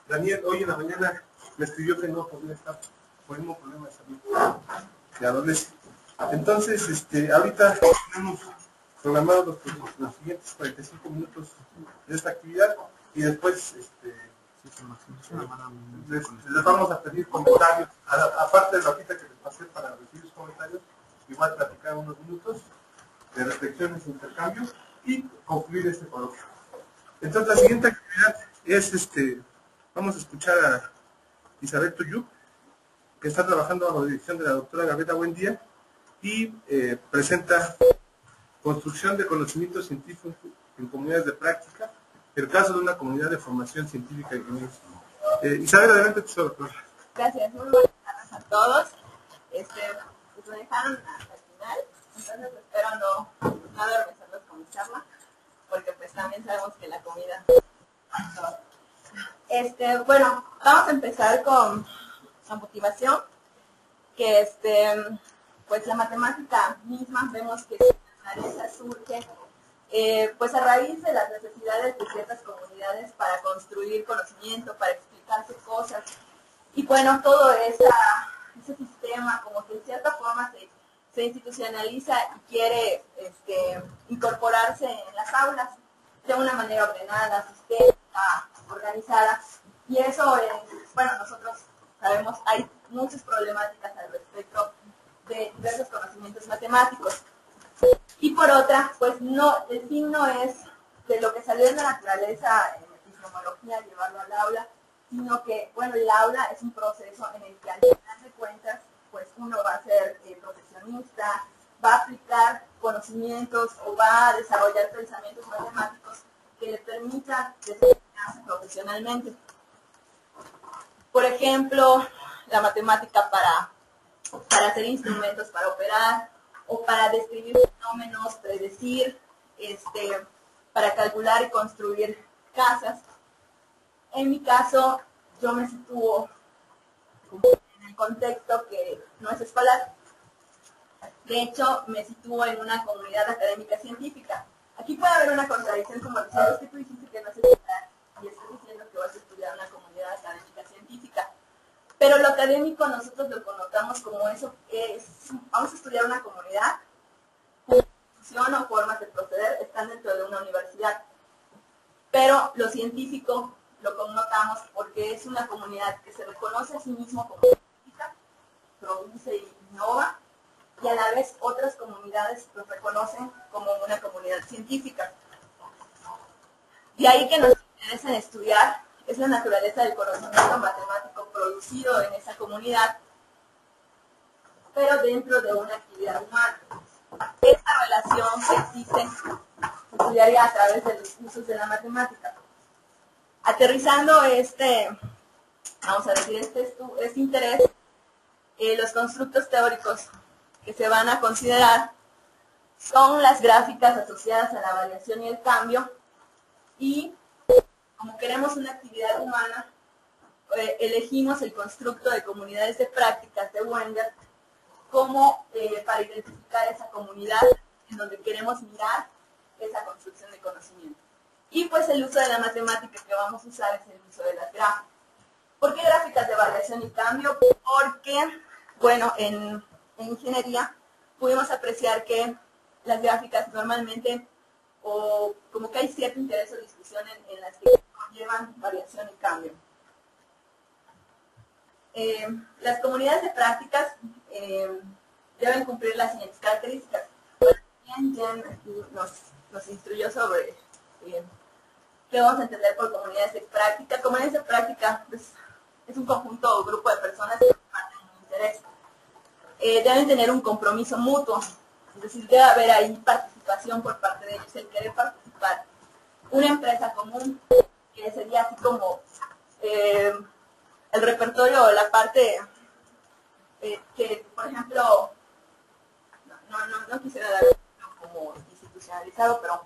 Daniel hoy en la mañana me escribió que no podía estar por el mismo problema de salud que adolece. Entonces, ahorita tenemos programados los siguientes 45 minutos de esta actividad y después les vamos a pedir comentarios, aparte de la hojita que les pasé para recibir sus comentarios, igual platicar unos minutos de reflexiones e intercambio y concluir este coloquio. Entonces la siguiente actividad es vamos a escuchar a Isabel Tuyuk, que está trabajando bajo la dirección de la doctora Gabriela Buendía y presenta construcción de conocimiento científico en comunidades de práctica, el caso de una comunidad de formación científica y clínica. Isabel, adelante, tu doctora. Gracias, muy buenas tardes a todos. Pues me dejaron hasta el final, entonces espero no adormecerlos con mi charla, porque pues también sabemos que la comida... Bueno, vamos a empezar con la motivación, que pues la matemática misma vemos que esa surge pues a raíz de las necesidades de ciertas comunidades para construir conocimiento, para explicarse cosas. Y bueno, todo ese sistema como que en cierta forma se institucionaliza y quiere incorporarse en las aulas de una manera ordenada, sistémica, organizada. Y eso, bueno, nosotros sabemos, hay muchas problemáticas al respecto de diversos conocimientos matemáticos. Y por otra, pues no, el fin no es de lo que salió de la naturaleza en epistemología llevarlo al aula, sino que, bueno, el aula es un proceso en el que al final de cuentas, pues uno va a ser profesionista, va a aplicar conocimientos o va a desarrollar pensamientos matemáticos que le permitan desempeñarse profesionalmente. Por ejemplo, la matemática para hacer instrumentos para operar, o para describir fenómenos, predecir, para calcular y construir casas. En mi caso, yo me sitúo en el contexto que no es escolar. De hecho, me sitúo en una comunidad académica científica. Aquí puede haber una contradicción como diciendo, es que tú dijiste que no es escolar y estás diciendo que vas a estudiar en una comunidad académica científica. Pero lo académico nosotros lo connotamos como eso, vamos a estudiar una comunidad, función o formas de proceder están dentro de una universidad. Pero lo científico lo connotamos porque es una comunidad que se reconoce a sí mismo como científica, produce y innova, y a la vez otras comunidades lo reconocen como una comunidad científica. De ahí que nos interesa estudiar es la naturaleza del conocimiento matemático producido en esa comunidad, pero dentro de una actividad humana. Esta relación que existe se estudiaría a través de los usos de la matemática. Aterrizando vamos a decir, este interés, los constructos teóricos que se van a considerar son las gráficas asociadas a la variación y el cambio, y como queremos una actividad humana, elegimos el constructo de comunidades de prácticas de Wenger como para identificar esa comunidad en donde queremos mirar esa construcción de conocimiento. Y pues el uso de la matemática que vamos a usar es el uso de las gráficas. ¿Por qué gráficas de variación y cambio? Porque, bueno, en ingeniería pudimos apreciar que las gráficas normalmente, o como que hay cierto interés o discusión en las que llevan variación y cambio. Las comunidades de prácticas deben cumplir las siguientes características. Jen aquí nos instruyó sobre qué vamos a entender por comunidades de práctica. Comunidades de práctica pues, es un conjunto o grupo de personas que comparten un interés. Deben tener un compromiso mutuo, es decir, debe haber ahí participación por parte de ellos, el querer participar. Una empresa común, que sería así como el repertorio o la parte que, por ejemplo, no quisiera dar como institucionalizado, pero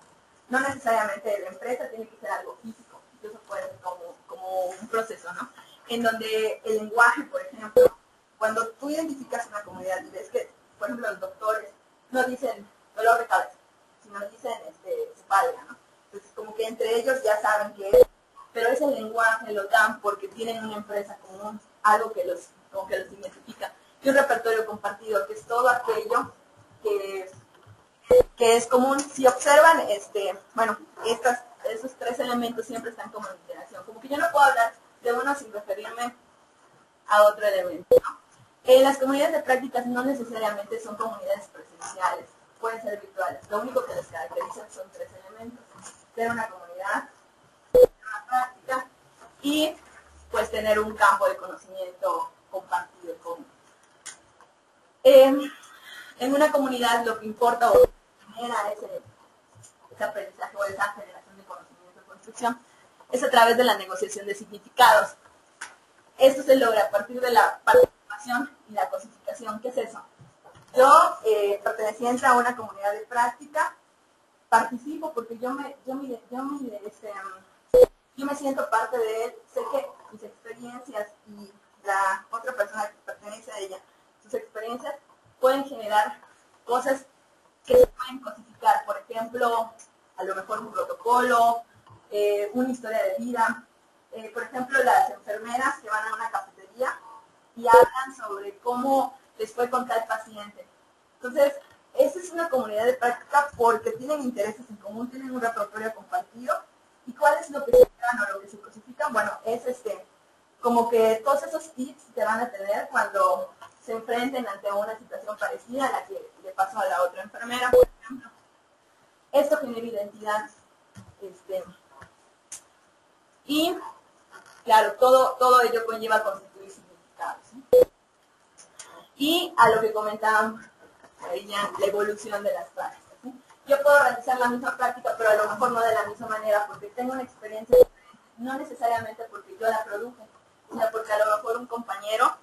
no necesariamente la empresa tiene que ser algo físico, incluso puede ser como un proceso, ¿no? En donde el lenguaje, por ejemplo, cuando tú identificas una comunidad y ves que, por ejemplo, los doctores no dicen dolor de cabeza, sino dicen espalda, ¿no? Entonces, como que entre ellos ya saben que es, pero ese lenguaje lo dan porque tienen tienen una empresa común, algo que como que los identifica. Y un repertorio compartido, que es todo aquello que es común. Si observan, bueno, esos tres elementos siempre están como en interacción. Como que yo no puedo hablar de uno sin referirme a otro elemento, ¿no? Las comunidades de prácticas no necesariamente son comunidades presenciales, pueden ser virtuales. Lo único que les caracteriza son tres elementos: ser una comunidad, una práctica y pues tener un campo de conocimiento compartido común. En una comunidad lo que importa o genera ese aprendizaje o esa generación de conocimiento y construcción es a través de la negociación de significados. Esto se logra a partir de la participación y la cosificación. ¿Qué es eso? Yo, perteneciente a una comunidad de práctica, participo porque yo me siento parte de él, sé que mis experiencias y la otra persona que pertenece a ella, sus experiencias pueden generar cosas que se pueden cosificar. Por ejemplo, a lo mejor un protocolo, una historia de vida. Por ejemplo, las enfermeras que van a una cafetería y hablan sobre cómo les fue con tal paciente. Entonces, esta es una comunidad de práctica porque tienen intereses en común, tienen un repertorio compartido. ¿Y cuál es lo que se dan o lo que se cosifican? Bueno, es como que todos esos tips que van a tener cuando se enfrenten ante una situación parecida a la que le pasó a la otra enfermera, por ejemplo. Esto genera identidad. Y, claro, todo ello conlleva constituir significados, ¿sí? Y a lo que comentaban ahí ya, la evolución de las prácticas, ¿sí? Yo puedo realizar la misma práctica, pero a lo mejor no de la misma manera, porque tengo una experiencia diferente, no necesariamente porque yo la produje, sino porque a lo mejor un compañero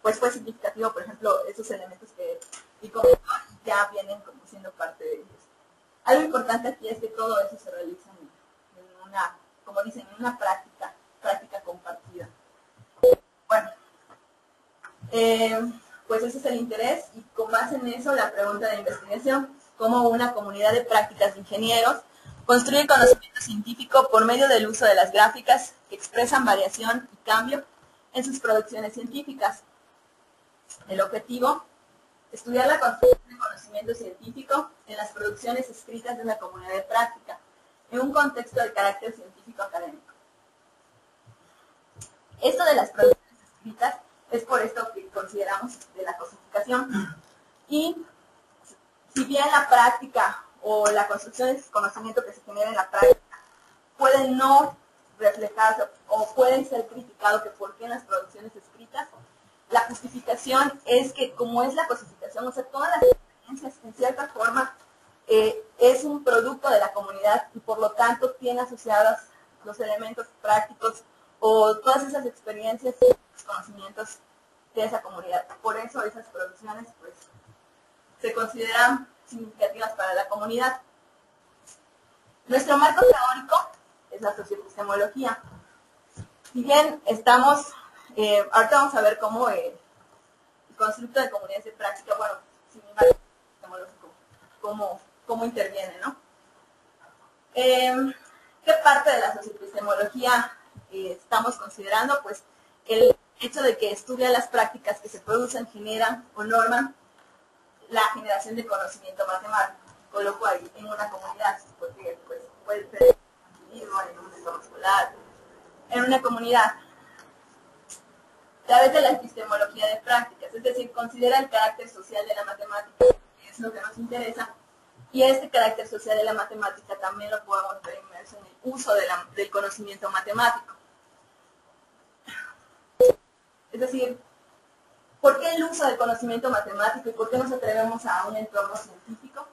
pues fue significativo. Por ejemplo, esos elementos que vi comentó ya vienen como siendo parte de ellos. Algo importante aquí es que todo eso se realiza en una, como dicen, en una práctica compartida. Bueno, pues ese es el interés, y con base en eso la pregunta de investigación: cómo una comunidad de prácticas de ingenieros construye conocimiento científico por medio del uso de las gráficas que expresan variación y cambio en sus producciones científicas. El objetivo: estudiar la construcción de conocimiento científico en las producciones escritas de una comunidad de práctica, en un contexto de carácter científico académico. Esto de las producciones escritas es por esto que consideramos de la cosificación. Y si bien la práctica o la construcción de conocimiento que se genera en la práctica pueden no reflejarse o pueden ser criticados que por qué en las producciones escritas, la justificación es que como es la cosificación, o sea, todas las experiencias en cierta forma es un producto de la comunidad y por lo tanto tiene asociados los elementos prácticos o todas esas experiencias y los conocimientos de esa comunidad. Por eso esas producciones pues se consideran significativas para la comunidad. Nuestro marco teórico es la socioepistemología. Si bien estamos, ahorita vamos a ver cómo el constructo de comunidades de práctica, bueno, sin marco epistemológico, cómo interviene, ¿no? ¿Qué parte de la socioepistemología estamos considerando? Pues el hecho de que estudia las prácticas que se producen, generan o norman la generación de conocimiento matemático. Coloco ahí en una comunidad, porque pues, puede ser en un individuo, en un entorno escolar, en una comunidad, a través de la epistemología de prácticas, es decir, considera el carácter social de la matemática, que es lo que nos interesa, y este carácter social de la matemática también lo podemos ver inmerso en el uso del conocimiento matemático. Es decir, ¿por qué el uso del conocimiento matemático y por qué nos atrevemos a un entorno científico?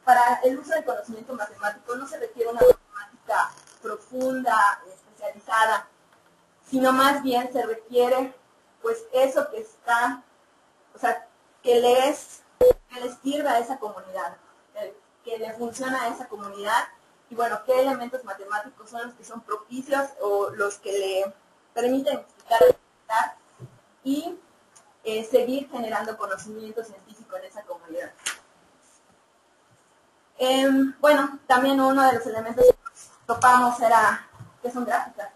Para el uso del conocimiento matemático no se requiere una matemática profunda, especializada, sino más bien se requiere pues eso que está, o sea, que les sirve a esa comunidad, que le funciona a esa comunidad, y bueno, qué elementos matemáticos son los que son propicios o los que le permiten explicar la comunidad y seguir generando conocimiento científico en esa comunidad. Bueno, también uno de los elementos que topamos era, ¿qué son gráficas?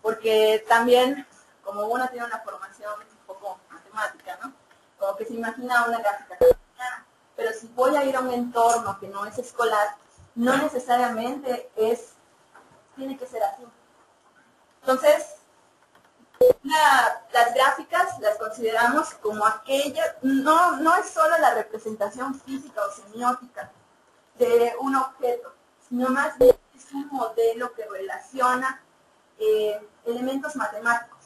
porque también, como uno tiene una formación un poco matemática, ¿no? Como que se imagina una gráfica cartesiana, pero si voy a ir a un entorno que no es escolar, no necesariamente tiene que ser así. Entonces, las gráficas las consideramos como aquella, no es solo la representación física o semiótica de un objeto, sino más bien es un modelo que relaciona elementos matemáticos.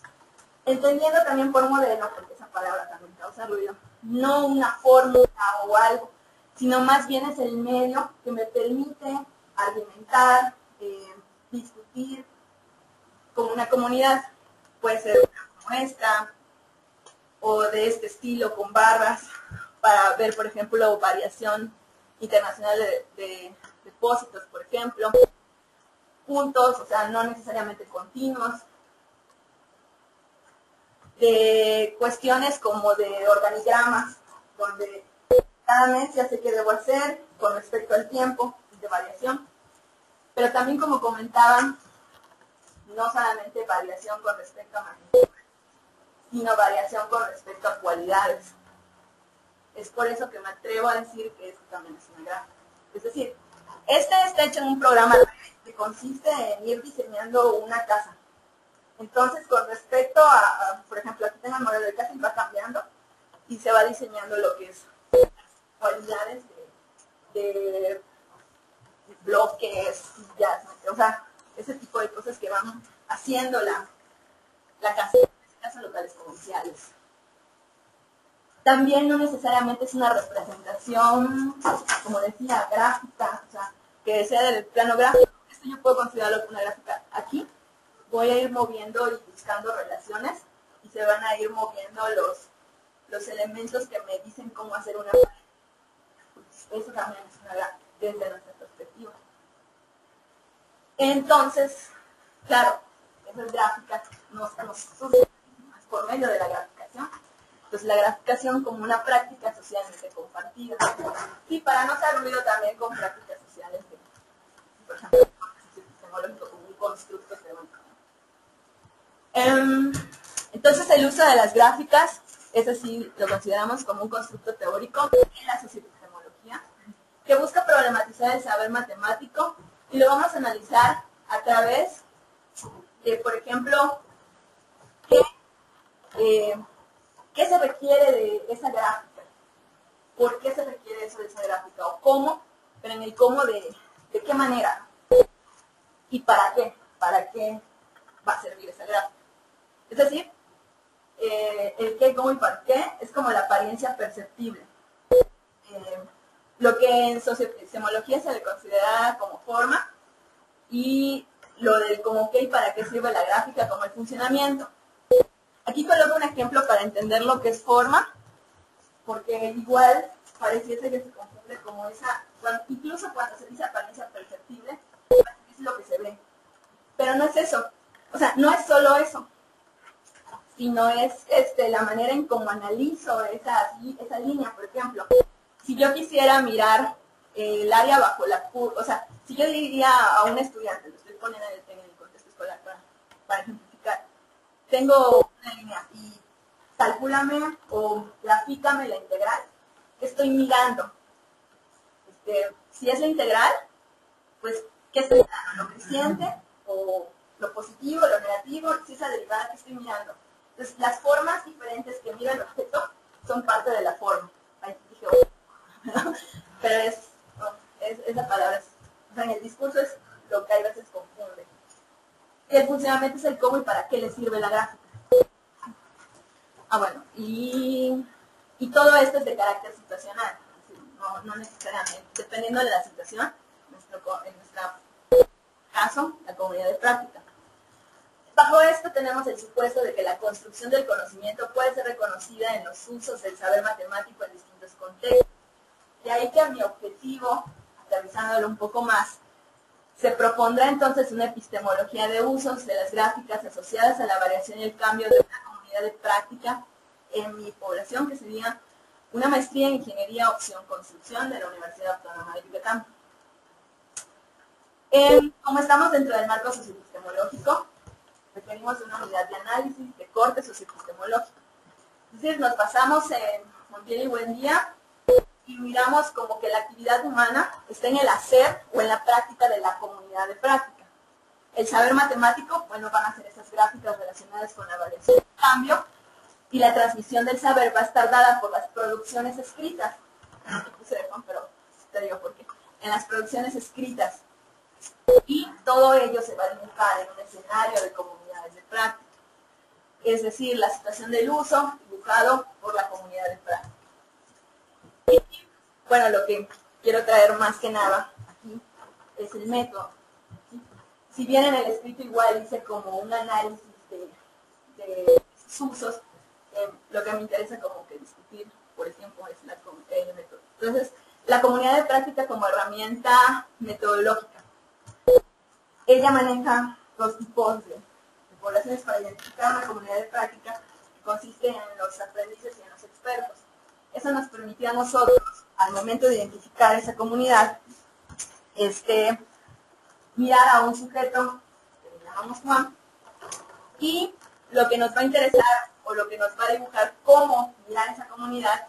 Entendiendo también por modelo, porque esa palabra también causa ruido, no una fórmula o algo, sino más bien es el medio que me permite argumentar, discutir con una comunidad. Puede ser una como esta, o de este estilo, con barras, para ver, por ejemplo, variación internacional de depósitos, por ejemplo, puntos, o sea, no necesariamente continuos, de cuestiones como de organigramas, donde cada mes ya sé qué debo hacer con respecto al tiempo de variación, pero también, como comentaban, no solamente variación con respecto a magnitud, sino variación con respecto a cualidades. Es por eso que me atrevo a decir que esto también es una gráfica. Es decir, este está hecho en un programa que consiste en ir diseñando una casa. Entonces, con respecto a, por ejemplo, aquí tengo el modelo de casa y va cambiando y se va diseñando lo que es cualidades de bloques, sillas, o sea, ese tipo de cosas que van haciendo la casa, en este caso locales comerciales. También no necesariamente es una representación, como decía, gráfica, o sea, que sea del plano gráfico. Esto yo puedo considerarlo como una gráfica. Aquí voy a ir moviendo y buscando relaciones y se van a ir moviendo los elementos que me dicen cómo hacer una pared. Eso también es una gráfica desde nuestra perspectiva. Entonces, claro, esas gráficas nos surgen por medio de la graficación. Entonces, la graficación como una práctica socialmente compartida. Y para no hacer ruido también con prácticas sociales, por ejemplo, como un constructo teórico. Entonces, el uso de las gráficas, es así, lo consideramos como un constructo teórico en la socioepistemología, que busca problematizar el saber matemático, y lo vamos a analizar a través de, por ejemplo, ¿qué se requiere de esa gráfica? ¿Por qué se requiere eso de esa gráfica? ¿O cómo? Pero en el cómo de qué manera. ¿Y para qué? ¿Para qué va a servir esa gráfica? Es decir, el qué, cómo y para qué es como la apariencia perceptible. Lo que en socioepistemología se le considera como forma, y lo del cómo, qué y para qué sirve la gráfica como el funcionamiento. Aquí coloco un ejemplo para entender lo que es forma, porque igual pareciese que se confunde como esa, incluso cuando se dice apariencia perceptible, es lo que se ve. Pero no es eso. O sea, no es solo eso, sino es la manera en cómo analizo esa línea. Por ejemplo, si yo quisiera mirar el área bajo la curva, o sea, si yo diría a un estudiante, lo estoy poniendo en el contexto escolar para ejemplificar, tengo una línea y calcúlame o grafícame la integral, estoy mirando. Si es la integral, pues, ¿qué estoy mirando? ¿Lo creciente o lo positivo, lo negativo? Si es la derivada que estoy mirando. Entonces, las formas diferentes que mira el objeto son parte de la forma. Ahí dije, pero esa palabra, o sea, en el discurso es lo que hay veces confunde. El funcionamiento es el cómo y para qué le sirve la gráfica. Bueno, y todo esto es de carácter situacional, no necesariamente, dependiendo de la situación, en nuestro caso, la comunidad de práctica. Bajo esto tenemos el supuesto de que la construcción del conocimiento puede ser reconocida en los usos del saber matemático en distintos contextos. De ahí que a mi objetivo, aterrizándolo un poco más, se propondrá entonces una epistemología de usos de las gráficas asociadas a la variación y el cambio de una comunidad de práctica en mi población, que sería una maestría en Ingeniería Opción Construcción de la Universidad Autónoma de Yucatán. Como estamos dentro del marco socioepistemológico, requerimos requerimos de una unidad de análisis, de cortes o epistemológico. Es decir, nos basamos en Montiel y Buendía y miramos como que la actividad humana está en el hacer o en la práctica de la comunidad de práctica. El saber matemático, bueno, van a ser esas gráficas relacionadas con la variación de cambio, y la transmisión del saber va a estar dada por las producciones escritas. No te puse de Juan, pero te digo por qué. En las producciones escritas. Y todo ello se va a dibujar en un escenario de comunidades de práctica. Es decir, la situación del uso dibujado por la comunidad de práctica. Y, bueno, lo que quiero traer más que nada aquí es el método. ¿Sí? Si bien en el escrito igual hice como un análisis de sus usos, lo que me interesa como que discutir, por ejemplo, es el método. Entonces, la comunidad de práctica como herramienta metodológica. Ella maneja dos tipos de poblaciones para identificar una comunidad de práctica que consiste en los aprendices y en los expertos. Eso nos permitía a nosotros, al momento de identificar esa comunidad, mirar a un sujeto que le llamamos Juan, y lo que nos va a interesar o lo que nos va a dibujar cómo mirar esa comunidad,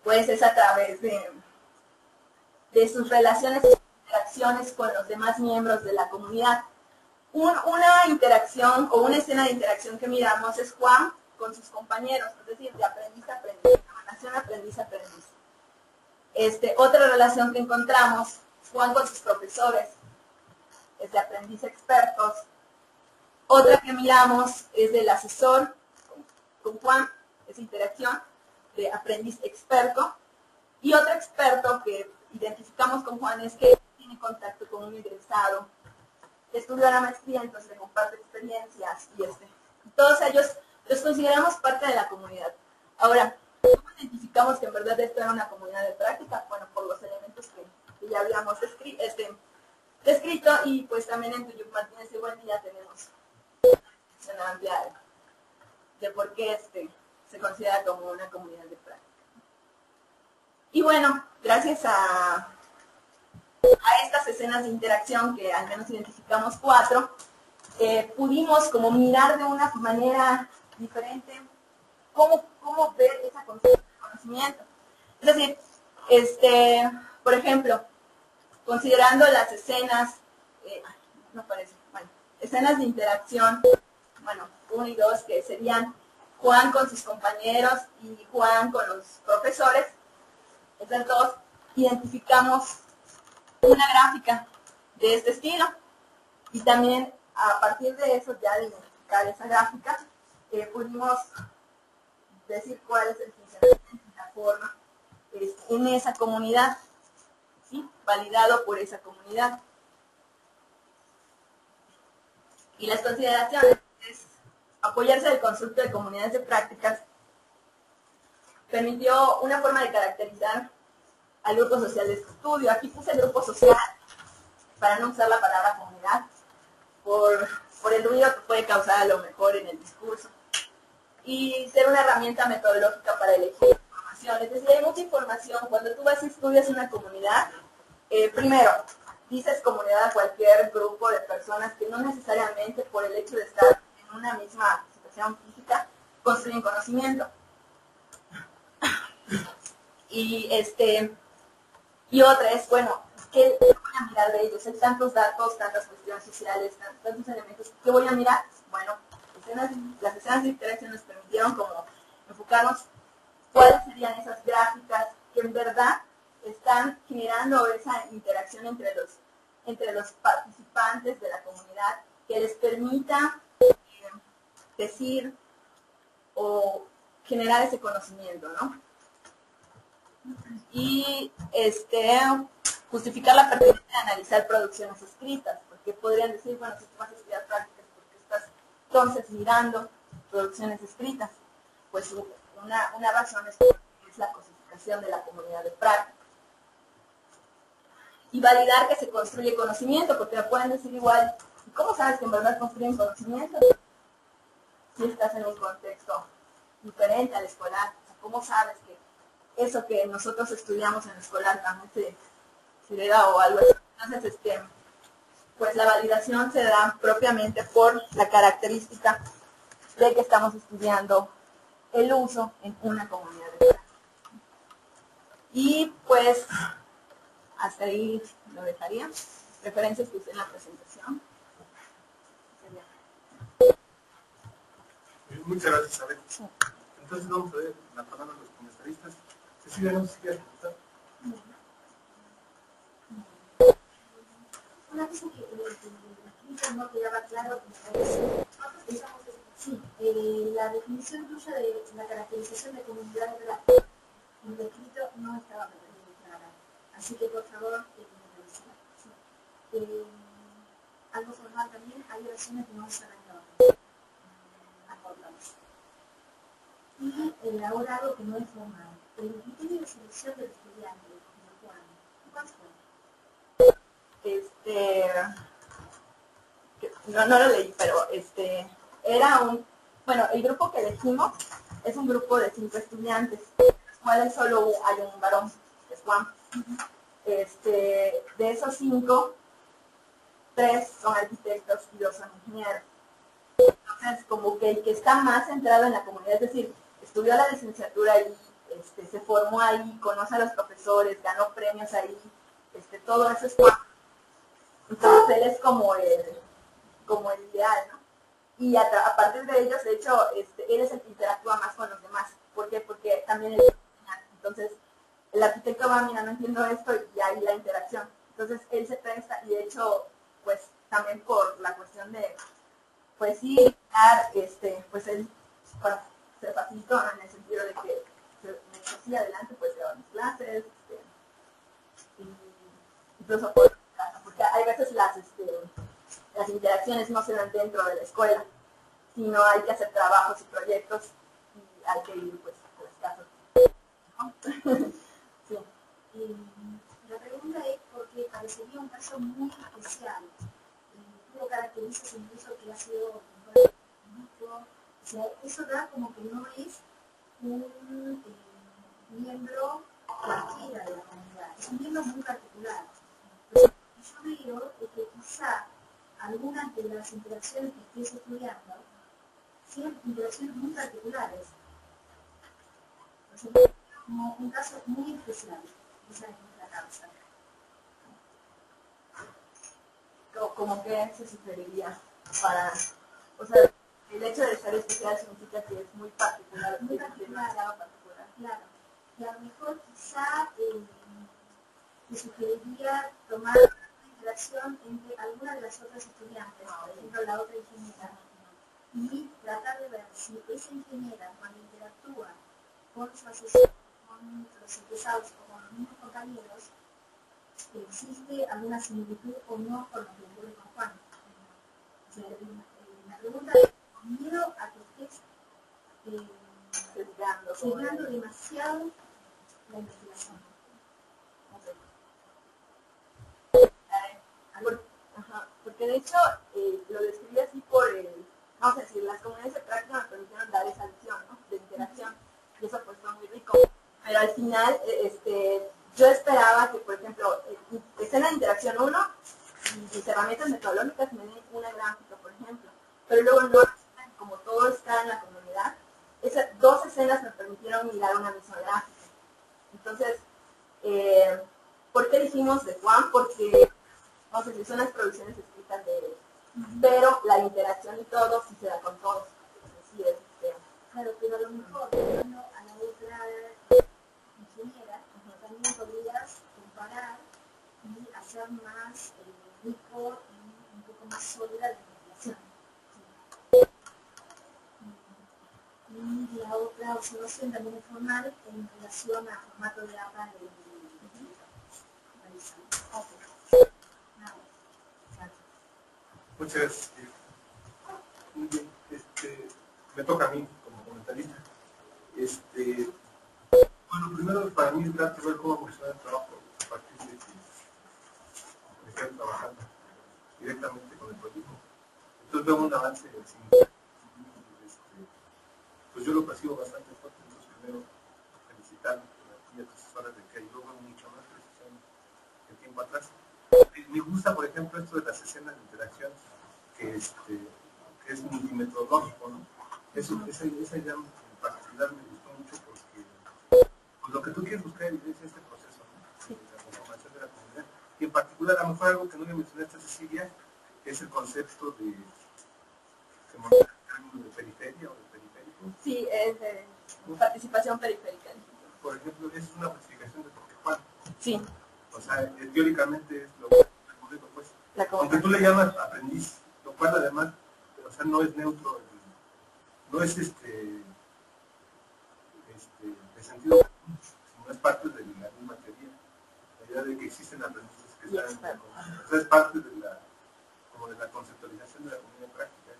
pues es a través de sus relaciones y interacciones con los demás miembros de la comunidad. Una interacción o una escena de interacción que miramos es Juan con sus compañeros, es decir, de aprendiz a aprendiz, relación aprendiz a aprendiz. Otra relación que encontramos, Juan con sus profesores, es de aprendiz a expertos. Otra que miramos es del asesor con Juan, esa interacción de aprendiz experto. Y otro experto que identificamos con Juan es que tiene contacto con un egresado, estudió la maestría, entonces le comparte experiencias y todos ellos los consideramos parte de la comunidad. Ahora, ¿cómo identificamos que en verdad esto era una comunidad de práctica? Bueno, por los elementos que ya habíamos descrito, y pues también en Tuyuk Martínez y Buendía tenemos una amplia de por qué se considera como una comunidad de práctica. Y bueno, gracias a estas escenas de interacción, que al menos identificamos 4, pudimos como mirar de una manera diferente cómo ver esa concepción de conocimiento. Es decir, por ejemplo, considerando las escenas, escenas de interacción, 1 y 2, que serían Juan con sus compañeros y Juan con los profesores, esas dos, identificamos una gráfica de este estilo, y también a partir de eso, ya de identificar esa gráfica, pudimos decir cuál es el funcionamiento y la forma en esa comunidad, ¿sí? Validado por esa comunidad. Y las consideraciones es apoyarse del concepto de comunidades de prácticas permitió una forma de caracterizar al grupo social de estudio. Aquí puse el grupo social para no usar la palabra comunidad por el ruido que puede causar a lo mejor en el discurso, y ser una herramienta metodológica para elegir información. Es decir, hay mucha información. Cuando tú vas y estudias una comunidad, primero, dices comunidad a cualquier grupo de personas que no necesariamente por el hecho de estar en una misma situación física construyen conocimiento. Y otra es, bueno, ¿qué voy a mirar de ellos? Hay tantos datos, tantas cuestiones sociales, tantos elementos. ¿Qué voy a mirar? Bueno, las escenas de interacción nos permitieron como enfocarnos cuáles serían esas gráficas que en verdad están generando esa interacción entre los participantes de la comunidad, que les permita decir o generar ese conocimiento, ¿no? Y justificar la pertinencia de analizar producciones escritas, porque podrían decir, bueno, si tú vas a estudiar prácticas, porque estás entonces mirando producciones escritas, pues una razón es la cosificación de la comunidad de práctica. Y validar que se construye conocimiento, porque me pueden decir igual, ¿cómo sabes que en verdad construyen conocimiento? Si estás en un contexto diferente al escolar, ¿cómo sabes que eso que nosotros estudiamos en el escolar también se hereda o algo así? Entonces, pues la validación se da propiamente por la característica de que estamos estudiando el uso en una comunidad de práctica. Y pues hasta ahí lo dejaría. Referencias que usé en la presentación. Muchas gracias, Isabel. Entonces vamos a ver la palabra de los comentaristas. Cecilia, no sé si quieres preguntar. Una cosa que no quedaba claro, nosotros pensamos sí, la definición tuya de la caracterización de comunidad de la en el escrito no estaba clara. Así que por favor, algo formal también, hay oraciones que no se arreglaron. Acordamos. Y ahora algo que no es formal. El criterio de selección del estudiante, ¿cuál fue? No lo leí, pero era bueno, el grupo que elegimos es un grupo de 5 estudiantes, de los cuales solo hay un varón, que es Juan. De esos 5, 3 son arquitectos y 2 son ingenieros. Entonces, como que el que está más centrado en la comunidad, es decir, estudió la licenciatura ahí, se formó ahí, conoce a los profesores, ganó premios ahí, todo eso es Juan. Entonces, él es como el ideal, ¿no? Y a partir de ellos, de hecho, él es el que interactúa más con los demás. ¿Por qué? Porque también él es enseñar. Entonces, el arquitecto va, mira, no entiendo esto, y ahí la interacción. Entonces, él se presta, y de hecho, pues, también por la cuestión de, pues sí, pues él, bueno, se facilitó, ¿no? En el sentido de que me hacía adelante, pues, llevaba mis clases, y incluso por casa, porque hay veces las interacciones no se dan dentro de la escuela, sino hay que hacer trabajos y proyectos y hay que ir pues a las casas. ¿No? Sí. La pregunta es porque parecería un caso muy especial. Tuvo características incluso que ha sido o sea, eso da como que no es un miembro cualquiera de la comunidad, es un miembro muy particular. Entonces, yo veo que quizá algunas de las interacciones que estés estudiando sean interacciones muy particulares. Entonces, como un caso muy especial. Esa es nuestra causa. Como que se sugeriría para, o sea, el hecho de ser especial significa que es muy particular, Muy particular. Claro. Y a lo mejor quizá te sugeriría tomar una interacción entre alguna de las otras estudiantes, por ejemplo la otra ingeniera, y tratar de ver si esa ingeniera cuando interactúa con su asesor, con los egresados o con los mismos compañeros, existe alguna similitud o no con lo que ocurre con Juan. O sea, la pregunta es, con miedo a que estés sesgando demasiado la investigación. Porque de hecho lo describí así por vamos a decir, las comunidades de práctica me permitieron dar esa visión, ¿no? De interacción, y eso pues fue muy rico. Pero al final, yo esperaba que, por ejemplo, escena de interacción 1 y mis herramientas metodológicas me den una gráfica, por ejemplo. Pero luego no, como todo está en la comunidad, esas 2 escenas me permitieron mirar una misma gráfica. Entonces, ¿por qué dijimos de Juan? Porque, no sé si son las producciones escritas de él, pero la interacción y todo sí se da con todos. Sí, claro, pero a lo mejor, volviendo a la otra ingeniera, también podrías comparar y hacer más rico y un poco más sólida la investigación. Y la otra observación también es formal en relación al formato de APA de Muchas gracias. Muy bien. Me toca a mí como comentarista. Bueno, primero para mí es grato ver cómo funciona el trabajo a partir de que estoy trabajando directamente con el proyecto. Entonces veo un avance significativo. Pues yo lo percibo bastante fuerte. Entonces primero felicitar a ti y a tus asesoras de que yo veo mucho más precisión que tiempo atrás. me gusta, por ejemplo, esto de las escenas de interacción, que es multimetodológico, ¿no? Esa idea en particular me gustó mucho porque pues, lo que tú quieres buscar evidencia es este proceso, ¿no? De la conformación de la comunidad. Y en particular, a lo mejor algo que no le mencionaste a Cecilia, es el concepto de, ¿se me olvida el término de periferia o de periférico? Sí, es de participación periférica. Por ejemplo, es una clasificación de Torquemada. Sí. O sea, teóricamente es lo que ocurrido, pues. Aunque tú le llamas aprendiz, lo cual además, o sea, no es neutro, no es de sentido común, sino es parte de la misma teoría. La idea de que existen aprendices que están, o sea, es parte de como de la conceptualización de la comunidad práctica.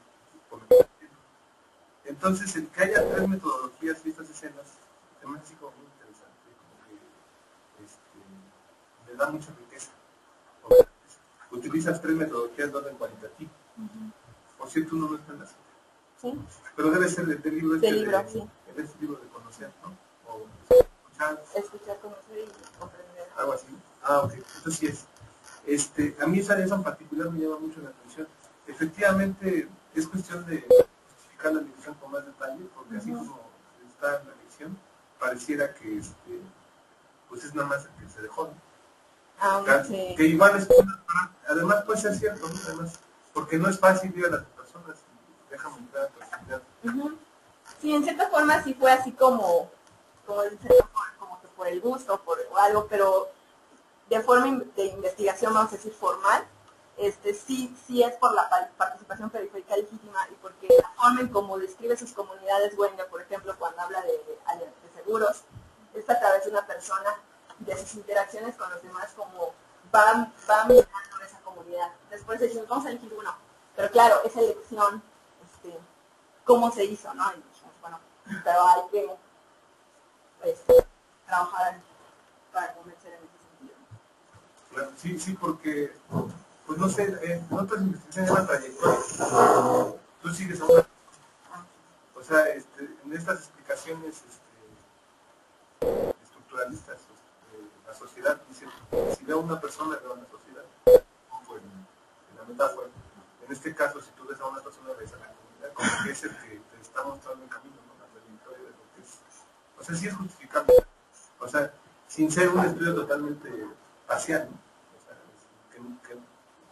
Por lo que entiendo. Entonces, el que haya tres metodologías y estas escenas, se me hace como muy interesante, como que le da mucha riqueza. Utilizas tres metodologías de orden cualitativo. Por cierto, uno no está en la cita. Sí. Pero debe ser del libro este libro, sí. Este libro de conocer, ¿no? O escuchar, conocer y comprender. Algo así. Ah, ok. Entonces sí es. A mí esa en particular me llama mucho la atención. Efectivamente, es cuestión de justificar la lección con más detalle, porque así como está en la lección, pareciera que pues es nada más el que se dejó, ¿no? Sí. Que igual es, además puede ser cierto, ¿no? Además, porque no es fácil ir a las personas y déjame entrar a tu actividad. Sí, en cierta forma sí fue así como dicen, como que por el gusto o algo, pero de forma de investigación, vamos a decir, formal, sí es por la participación periférica legítima y porque la forma en cómo describe sus comunidades, Wenger, por ejemplo, cuando habla de seguros, es a través de una persona, de sus interacciones con los demás, como va mirando esa comunidad. Después decimos, vamos a elegir uno. Pero claro, esa elección, cómo se hizo, ¿no? Y dijimos, bueno, pero hay que trabajar para convencer en ese sentido. Claro, sí, porque, pues no sé, en otras investigaciones de la trayectoria, tú sigues a una, o sea, en estas explicaciones estructuralistas, la sociedad dice, si veo a una persona, veo a una sociedad, como en la metáfora. En este caso, si tú ves a una persona, ves a la comunidad, como que es el que te está mostrando el camino, ¿no? La trayectoria de lo que es. O sea, sí es justificable. O sea, sin ser un estudio totalmente parcial, ¿no? O sea,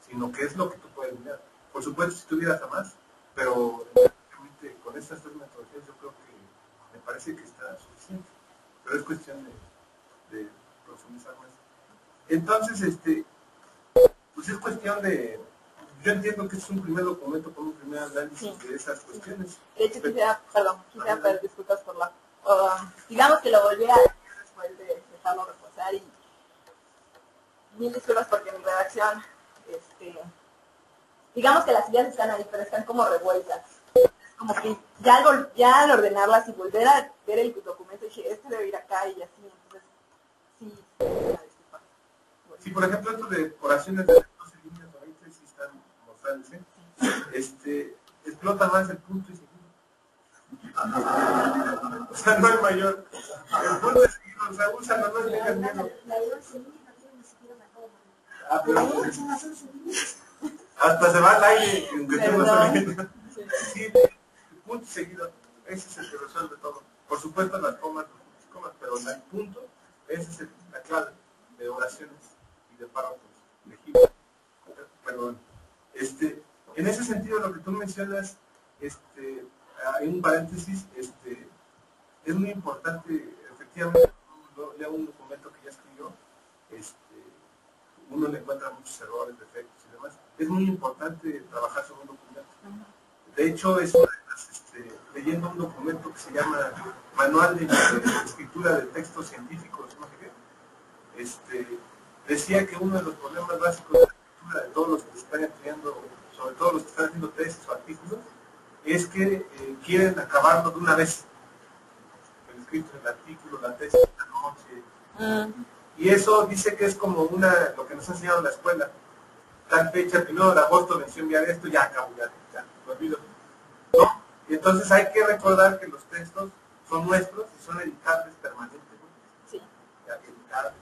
sino que es lo que tú puedes mirar. Por supuesto, si tuvieras a más, pero con estas tres metodologías yo creo que me parece que está suficiente. Pero es cuestión de profundizar más. Entonces, pues es cuestión de... Yo entiendo que es un primer documento con un primer análisis de esas cuestiones. De hecho, quisiera pedir disculpas por la... digamos que lo volví a leer después de dejarlo reposar y mil disculpas porque mi redacción, digamos que las ideas están ahí, pero están como revueltas. Como que ya al ordenarlas y volver a ver el documento, dije, debe ir acá y así, entonces, sí, una disculpa. Sí, por ejemplo, esto de oraciones de 12 líneas o 20, sí están mostrándose. Explota más el punto y seguido. O sea, no hay mayor. El punto es seguido, o sea, úsalo, no tengas miedo. La de 12 líneas no tiene ni siquiera una coma. Ah, pero hasta se va al aire, aunque tú no estás viendo. Sí, el punto seguido, ese es el que resuelve todo. Por supuesto las comas, pero el punto, esa es la clave de oraciones y de párrafos legibles. Perdón. En ese sentido, lo que tú mencionas, hay un paréntesis, es muy importante, efectivamente, leo un documento que ya escribió, uno le encuentra muchos errores, defectos y demás. Es muy importante trabajar sobre un documento. De hecho, es una de las, leyendo un documento que se llama Manual de Escritura de Textos Científicos, no sé qué, decía que uno de los problemas básicos de la escritura de todos los que se están estudiando, sobre todo los que están haciendo tesis o artículos, es que quieren acabarlo de una vez. El escrito, el artículo, la tesis, la noche. Y eso dice que es como lo que nos ha enseñado en la escuela. Tal fecha, 1 de agosto, venció enviar esto, ya acabo, ya, lo olvido. ¿No? Y entonces hay que recordar que los textos son nuestros y son editables permanentemente. Sí. Ya, editables.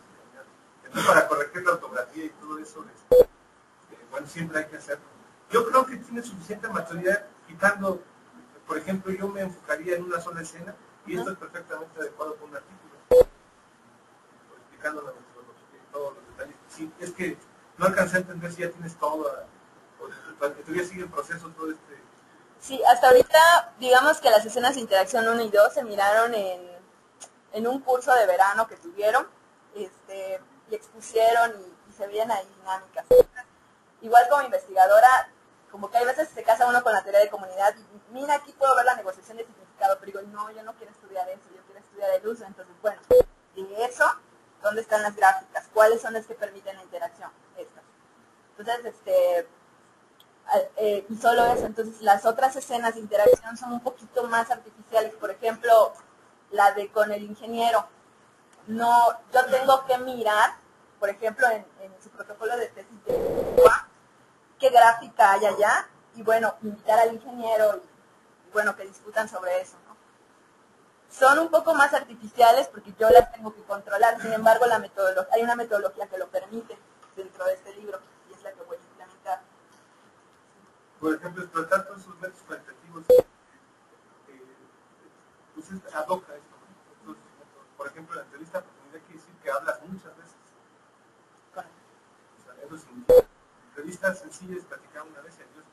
Entonces, para corregir la ortografía y todo eso, bueno, siempre hay que hacerlo. Yo creo que tiene suficiente maturidad quitando, por ejemplo, yo me enfocaría en una sola escena y esto es perfectamente adecuado con un artículo, explicando la metodología y todos los detalles. Sí, es que no alcancé a entender si ya tienes todo, o todavía sigue el proceso todo este... Sí, hasta ahorita, digamos que las escenas de interacción 1 y 2 se miraron en un curso de verano que tuvieron, y expusieron y se veían ahí dinámicas. Igual como investigadora, como que hay veces se casa uno con la teoría de comunidad y mira, aquí puedo ver la negociación de significado, pero digo, no, yo no quiero estudiar eso, yo quiero estudiar el uso. Entonces, bueno, de eso, ¿dónde están las gráficas? ¿Cuáles son las que permiten la interacción? Estas. Entonces, y solo eso. Entonces, las otras escenas de interacción son un poquito más artificiales. Por ejemplo, la de con el ingeniero. No, yo tengo que mirar, por ejemplo, en su protocolo de tesis de qué gráfica hay allá, y bueno, invitar al ingeniero y bueno, que discutan sobre eso, ¿no? Son un poco más artificiales porque yo las tengo que controlar, sin embargo, hay una metodología que lo permite dentro de este libro, y es la que voy a implementar. Por ejemplo, explotar todos esos métodos cualitativos, pues es ad hoc a esto, ¿no? Por ejemplo, en la entrevista de oportunidad quiere decir que hablas muchas veces. O sea, eso significa entrevistas sencillas, platicar una vez y adiós,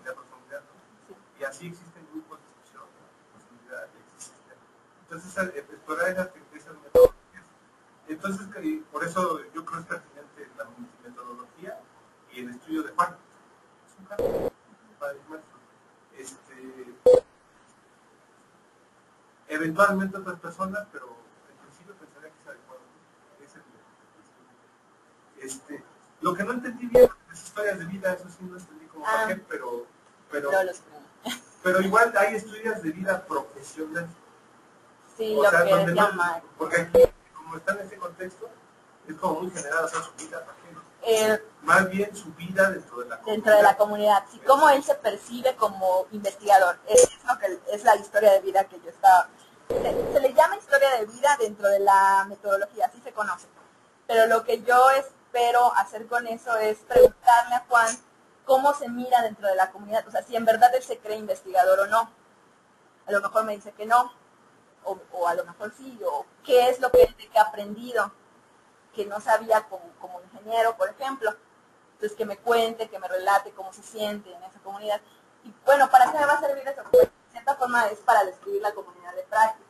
de profundidad, ¿no? Sí. Y así existen grupos de discusión, ¿no? Posibilidad de existir. Entonces, explorar esas metodologías. Entonces, por eso yo creo que es pertinente la multimetodología y el estudio de Juan. Es un caso paradigmático. Eventualmente otras personas, pero en principio pensaría que es adecuado. Lo que no entendí bien las historias de vida, eso sí no entendí como papel, pero igual hay historias de vida profesional. Sí, o sea, lo que decía Mike. Porque aquí, como está en ese contexto, es como muy general, o sea, su vida, más bien su vida dentro de la comunidad. Dentro de la comunidad, sí, cómo él se percibe como investigador. Es lo que es la historia de vida que yo estaba... Se le llama historia de vida dentro de la metodología, así se conoce. Pero lo que yo espero hacer con eso es preguntarle a Juan cómo se mira dentro de la comunidad, o sea, si en verdad él se cree investigador o no. A lo mejor me dice que no, o a lo mejor sí, o qué es lo que él ha aprendido, que no sabía como ingeniero, por ejemplo. Entonces, que me cuente, que me relate cómo se siente en esa comunidad. Y bueno, ¿para qué me va a servir eso? Pues, de cierta forma es para describir la comunidad de práctica,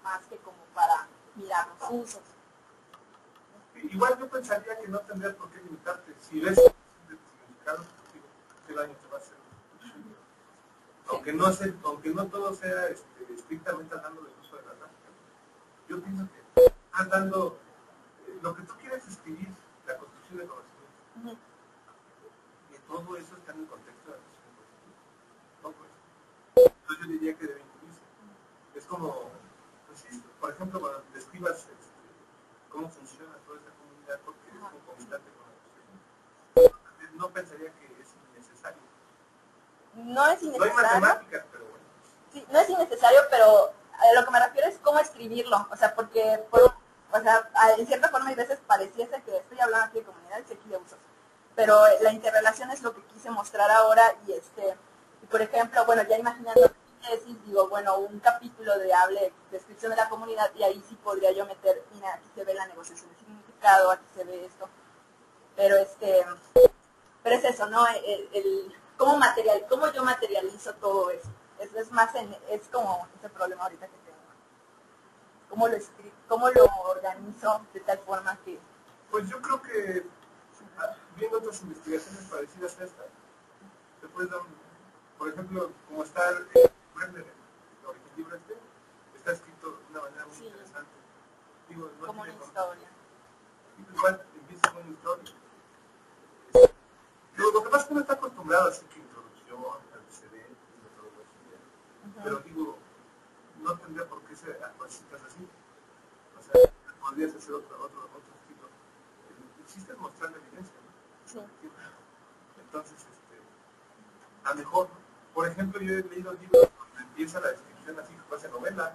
más que como para mirar los usos. Igual yo pensaría que no tendrías por qué limitarte. Si ves el significado, ¿qué daño te va a hacer? Aunque no todo sea estrictamente hablando del uso de la práctica. Yo pienso que estás dando lo que tú quieres escribir, la construcción de conocimiento. Y todo eso está en el contexto de la construcción de conocimiento. Todo eso. Entonces yo diría que debe incluirse. Es como, pues, por ejemplo, cuando describas cómo funciona toda esta comunidad, porque es concomitante con la construcción. No pensaría que es innecesario. No es innecesario. No hay matemáticas, pero bueno. Sí, no es innecesario, pero a lo que me refiero es cómo escribirlo. O sea, porque en cierta forma hay veces pareciese que estoy hablando aquí de comunidades y aquí de usos. Pero la interrelación es lo que quise mostrar ahora y por ejemplo, bueno, ya imaginando mi tesis, digo, bueno, un capítulo de descripción de la comunidad y ahí sí podría yo meter, mira, aquí se ve la negociación de significado, aquí se ve esto. Pero pero es eso, ¿no? Cómo yo materializo todo eso. Es más, es como ese problema ahorita que tengo. ¿Cómo lo organizo de tal forma que... Pues yo creo que, viendo otras investigaciones parecidas a esta, te puedes dar por ejemplo, como está el libro está escrito de una manera muy interesante. Digo, no como una historia. Igual empieza con una historia. Lo que pasa es que uno está acostumbrado a decir que introducción, antecedentes, metodología, pero digo, no tendría por qué ser así. O sea, podrías hacer otro estilo. El chiste es mostrar la evidencia, ¿no? Sí. Entonces, a lo mejor, por ejemplo, yo he leído libros donde empieza la descripción así que parece novela.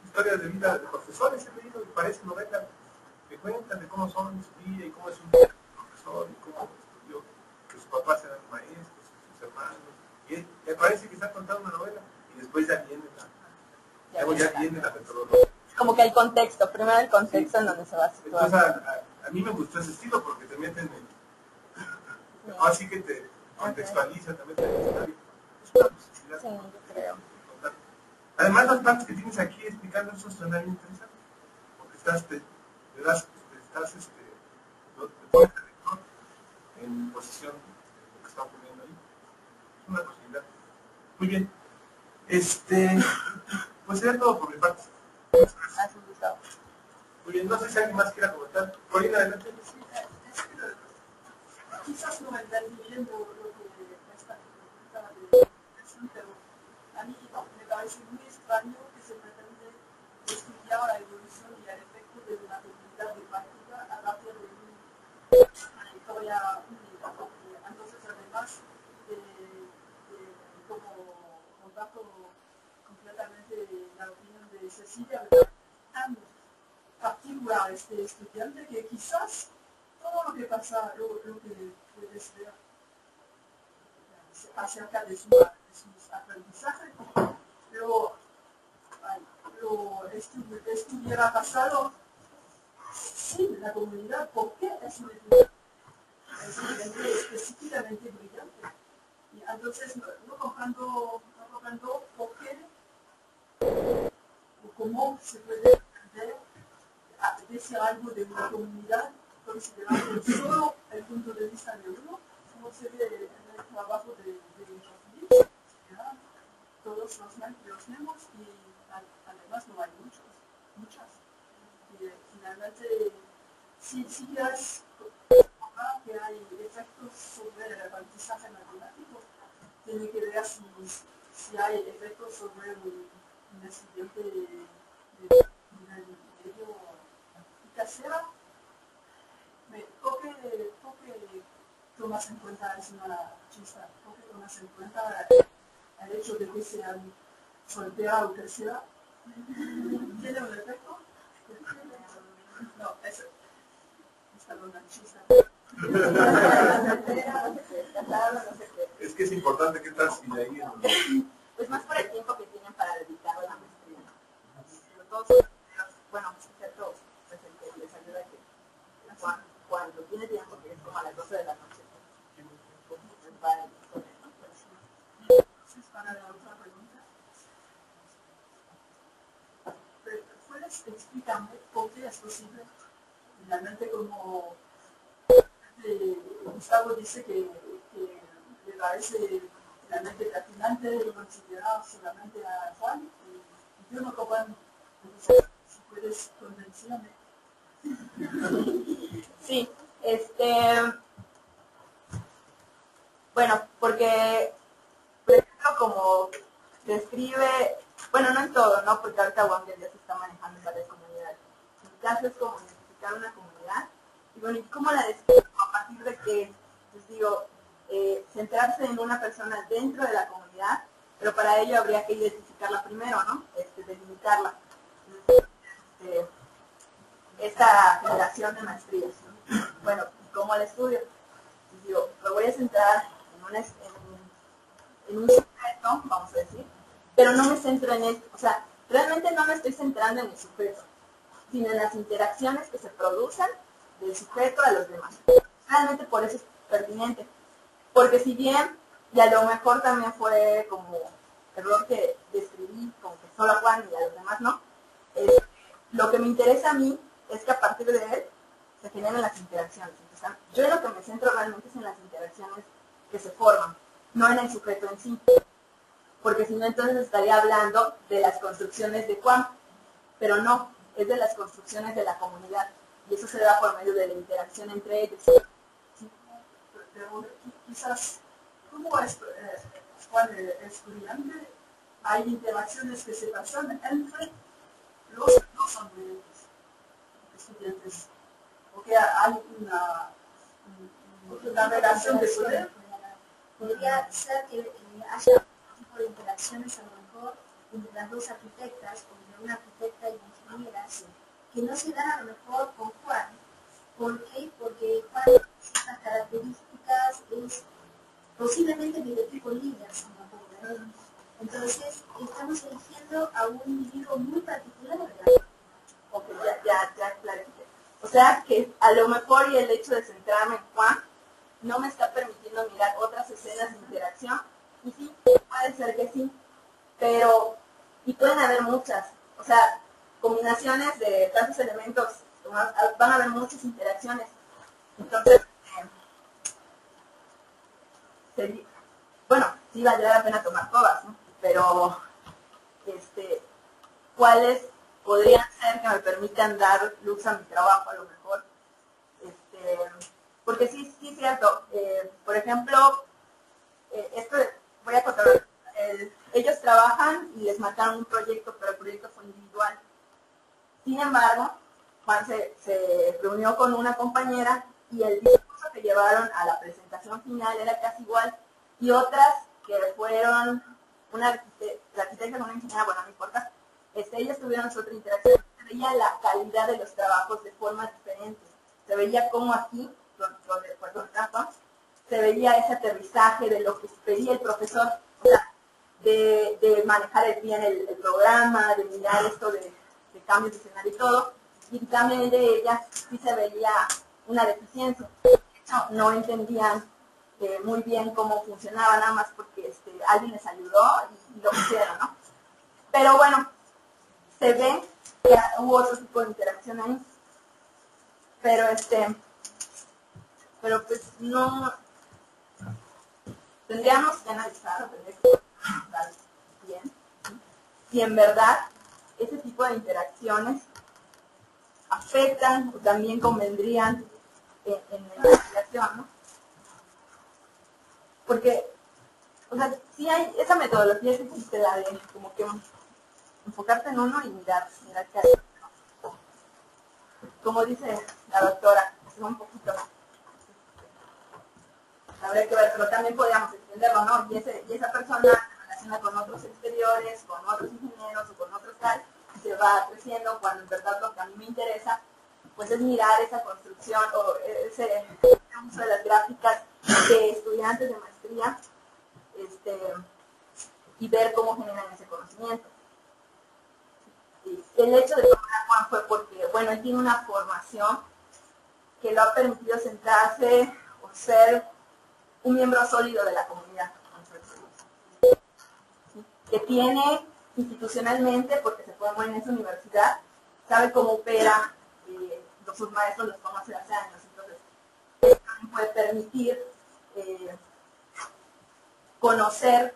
Historias de vida de profesores he leído y parece novela, que cuentan de cómo son su vida y cómo es un profesor. profesor y cómo estudió, que sus papás eran maestros, sus hermanos, y él, me parece que está contando una novela, y después ya viene la metodología. Como que el contexto, primero el contexto en donde se va a situar. Entonces a mí me gustó ese estilo porque te meten así que te contextualiza, te meten en el escenario. Es una posibilidad. Sí, yo creo. Además, las partes que tienes aquí explicando eso suena bien interesante, porque te pones al lector en posición de lo que está ocurriendo ahí. Es una posibilidad. Muy bien. Pues sería todo por mi parte. Así Gustavo. Muy bien, no sé si alguien más quiera comentar. Corina, adelante. Quizás no entendí bien lo que estaba de pero a mí me parece muy extraño que se pretende estudiar la evolución y el efecto de una comunidad de práctica a partir de una historia única. Entonces, además, como comparto completamente la opinión de Cecilia, me parece tan particular este estudiante que quizás todo lo que pasa, lo que puedes ver acerca de sus aprendizajes, lo estuviera pasado sin la comunidad, porque es un estudiante específicamente brillante. Y entonces no comprendo por qué o cómo se puede entender decir algo de una comunidad considerando solo el punto de vista de uno, como se ve en el trabajo de Jean-Philippe, todos los vemos y además no hay muchas. Y finalmente, si quieres comprobar que hay efectos sobre el aprendizaje matemático, tiene que ver si hay efectos sobre un estudiante de nivel medio y tercera. ¿Por qué tomas en cuenta, es una chista, por qué tomas en cuenta el hecho de que sean soltera o tercera? ¿Tiene un efecto? No, es una chista. Es que es importante que estás y ahí. Pues más por el tiempo que tienen para dedicar a la maestría. Todos, bueno, excepto pues, el que les ayuda a que cuando tiene tiempo, que es como a las 12 de la noche, pues va con él, ¿no? Entonces, para la otra pregunta, ¿puedes explicarme por qué es posible, finalmente, como Gustavo dice que le parece realmente fascinante considerar solamente a Juan, y yo no comprendo? Entonces, si puedes convencerme. Sí, bueno, porque, por ejemplo, como describe, bueno, no en todo, ¿no? Porque ahorita Wanger ya se está manejando en varias comunidades. En mi caso es como identificar una comunidad, y bueno, ¿y cómo la describo? A partir de que, les digo, centrarse en una persona dentro de la comunidad, pero para ello habría que identificarla primero, ¿no? Delimitarla. Esta generación de maestrías, ¿no? Bueno, ¿cómo la estudio? Les digo, me voy a centrar en un sujeto, vamos a decir, pero no me centro en esto, o sea, realmente no me estoy centrando en el sujeto, sino en las interacciones que se producen del sujeto a los demás. Realmente por eso es pertinente, porque si bien, y a lo mejor también fue como error que describí, como que solo a Juan y a los demás no, lo que me interesa a mí es que a partir de él se generen las interacciones. Entonces, yo en lo que me centro realmente es en las interacciones que se forman, no en el sujeto en sí, porque si no entonces estaría hablando de las construcciones de Juan, pero no, es de las construcciones de la comunidad, y eso se da por medio de la interacción entre ellos. ¿Sí? Pero quizás, ¿cómo es Juan el estudiante? Hay interacciones que se pasan entre los estudiantes, porque hay una relación de poder. Podría ser que haya un tipo de interacciones a lo mejor entre las dos arquitectas, o entre una arquitecta y una ingeniera, que no se dan a lo mejor con Juan. ¿Por qué? Porque Juan las características es posiblemente de tipo libre, ¿no? Entonces, estamos eligiendo a un individuo muy particular. Ok, ya clarifiqué. O sea que a lo mejor y el hecho de centrarme en Juan no me está permitiendo mirar otras escenas de interacción. Y sí, puede ser que sí, pero, y pueden haber muchas, o sea, combinaciones de tantos elementos, van a haber muchas interacciones. Entonces, bueno, sí valdría la pena tomar todas, ¿no? Pero, ¿cuáles podrían ser que me permitan dar luz a mi trabajo a lo mejor? Porque sí es cierto, por ejemplo, voy a contar, ellos trabajan y les marcaron un proyecto, pero el proyecto fue individual. Sin embargo, Juan se reunió con una compañera y el discurso que llevaron a la presentación final era casi igual, y otras que fueron la arquitecta con una ingeniera, bueno, no importa, ellos tuvieron otra interacción, se veía la calidad de los trabajos de forma diferente, se veía como aquí, donde se veía ese aterrizaje de lo que pedía el profesor, o sea, de manejar bien el programa, de mirar esto de cambios de escenario y todo, y también de ellas sí se veía una deficiencia. No entendían muy bien cómo funcionaba, nada más porque alguien les ayudó y lo hicieron, ¿no? Pero bueno, se ve que hubo otro tipo de interacción ahí, pero pues no, tendríamos que analizar, tendría que analizar bien, si en verdad ese tipo de interacciones afectan o también convendrían en la investigación, ¿no? Porque, o sea, sí hay esa metodología que existe, la de como que enfocarte en uno y mirar qué hace. Como dice la doctora, es un poquito, habría que ver, pero también podríamos extenderlo, ¿no? Y esa persona se relaciona con otros exteriores, con otros ingenieros o con otros tal, y se va creciendo cuando en verdad lo que a mí me interesa pues es mirar esa construcción o ese uso de las gráficas de estudiantes de maestría y ver cómo generan ese conocimiento. Y el hecho de tomar a Juan fue porque, bueno, él tiene una formación que lo ha permitido centrarse o ser un miembro sólido de la comunidad. Que tiene institucionalmente, porque se formó en esa universidad, sabe cómo opera, sus maestros los conoce hace años, entonces eso también puede permitir conocer,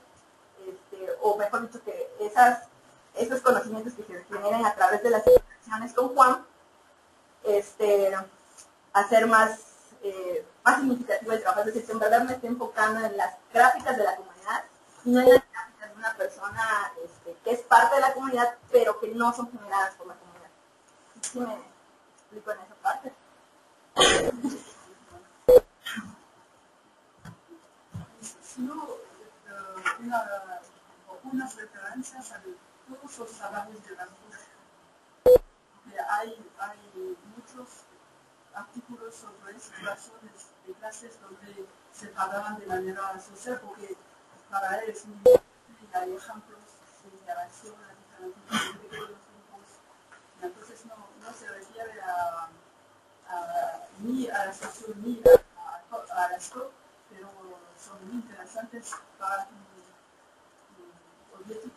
o mejor dicho, que esos conocimientos que se generen a través de las interacciones con Juan, hacer más significativo el trabajo, es decir, que en verdad me esté enfocando en las gráficas de la comunidad y no en las gráficas de una persona que es parte de la comunidad, pero que no son generadas por la comunidad. ¿Sí me explico en esa parte? Sino unas referencias a todos los trabajos de las mujeres. Hay muchos artículos sobre situaciones de clases donde se trataban de manera social, porque para él es muy importante y hay ejemplos de interacción a diferentes grupos. Entonces no se refiere ni a la situación ni a la SCOP, pero son muy interesantes para un objetivo.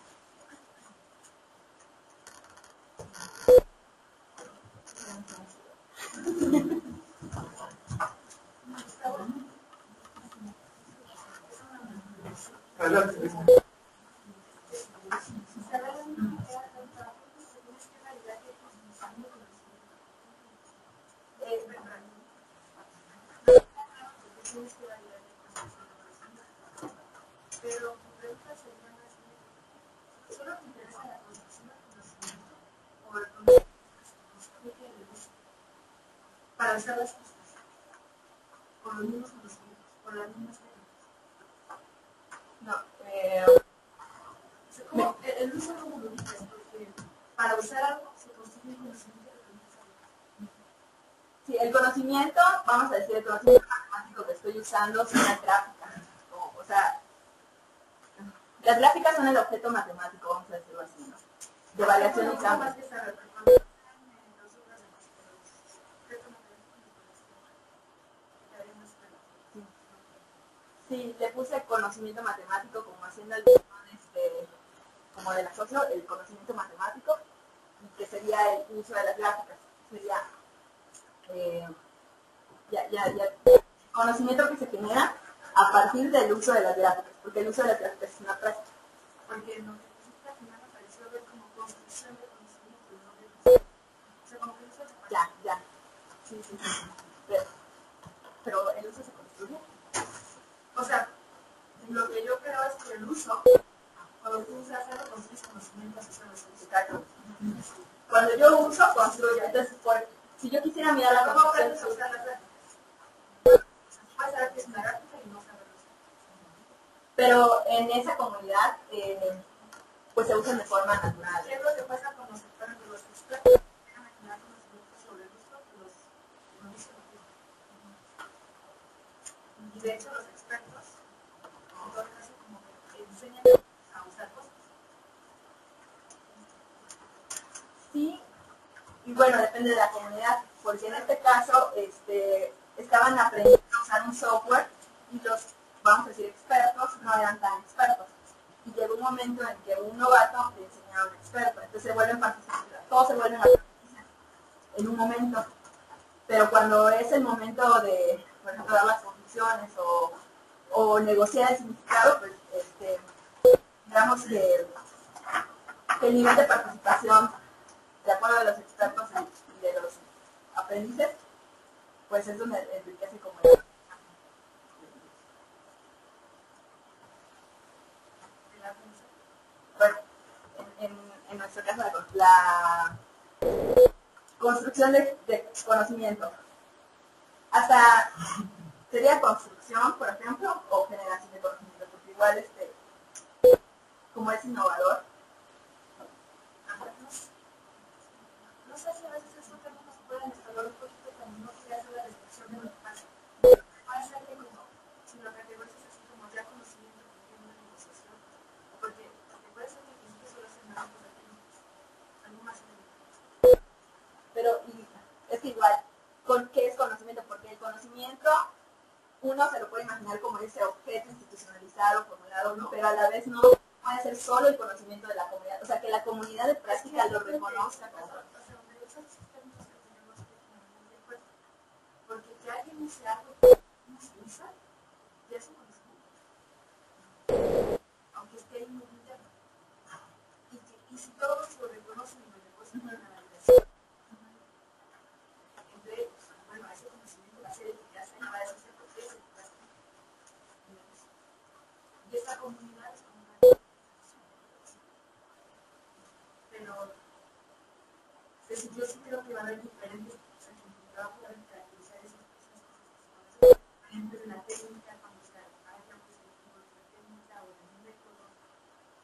Adelante. Pero mi pregunta sería más bien, ¿solo te interesa la construcción del conocimiento o el conocimiento para hacer las cosas con los mismos conocimientos, con las mismas técnicas? No, como el uso como lo dices, porque para usar algo se construye el conocimiento de lo que no sabes. sí, el conocimiento, vamos a decir, el conocimiento matemático estoy usando son las gráficas. O sea, las gráficas son el objeto matemático, vamos a decirlo así, ¿no? De variación y cambio. Sí, le puse conocimiento matemático como haciendo el como del asocio, el conocimiento matemático, y que sería el uso de las gráficas. Sería conocimiento que se genera a partir del uso de las gráficas, porque el uso de las gráficas es una práctica. Porque lo que pusiste al final me pareció ver como construcción de conocimiento, ¿no? O sea, como que el uso se parece. Ya. Sí. Pero el uso se construye. O sea, lo que yo creo es que el uso, cuando tú usas algo, construyes conocimiento asociado a eso. Cuando yo uso, construyo. Entonces, si yo quisiera mirar la ¿Cómo construcción, aprendes a usar las gráficas? Puedes saber que es una gráfica y no saberlo usar. pero en esa comunidad, pues se usan de forma natural. ¿Qué es lo que pasa con los expertos? Los expertos llegan a generar conocimientos sobre el uso que los no dicen lo mismo. Y de hecho los expertos, en todo caso, como que enseñan a usar cosas. Sí, y bueno, depende de la comunidad, porque en este caso estaban aprendiendo a usar un software y los, vamos a decir, expertos no eran tan expertos. Y llegó un momento en que un novato le enseñaba a un experto, entonces se vuelven participantes, todos se vuelven participantes en un momento. Pero cuando es el momento de, por ejemplo, dar las conclusiones o negociar el significado, pues digamos que el nivel de participación, de acuerdo a los expertos y de los aprendices, pues es donde enriquece como el... Bueno, en nuestro caso, la construcción de conocimiento. Hasta sería construcción, por ejemplo, o generación de conocimiento, porque igual como es innovador. No sé si a veces esos términos pueden escalar un poquito cuando no se hace la descripción de lo que pasa. Puede ser que como, si lo categorizas así como ya conocimiento porque hay una negociación, o porque puede ser que al principio solo hacen nada por la técnica, algo más técnico. Pero es que igual, ¿qué es conocimiento? Porque el conocimiento uno se lo puede imaginar como ese objeto institucionalizado, formulado, ¿no? Pero a la vez no puede ser solo el conocimiento de la comunidad. O sea, que la comunidad de práctica lo reconozca como... Porque que alguien dice algo que no se usa, ya es un conocimiento. Aunque esté ahí muy interno. Y si todos lo reconocen y lo reconocen en la validación, entre ellos, bueno, ese conocimiento va a ser eficaz y va a ser eficaz. Y esta comunidad es como una pero yo sí creo que va a haber diferentes trabajo para caracterizar esas cosas diferentes de la técnica cuando se haya un dispositivo de la técnica o de un método.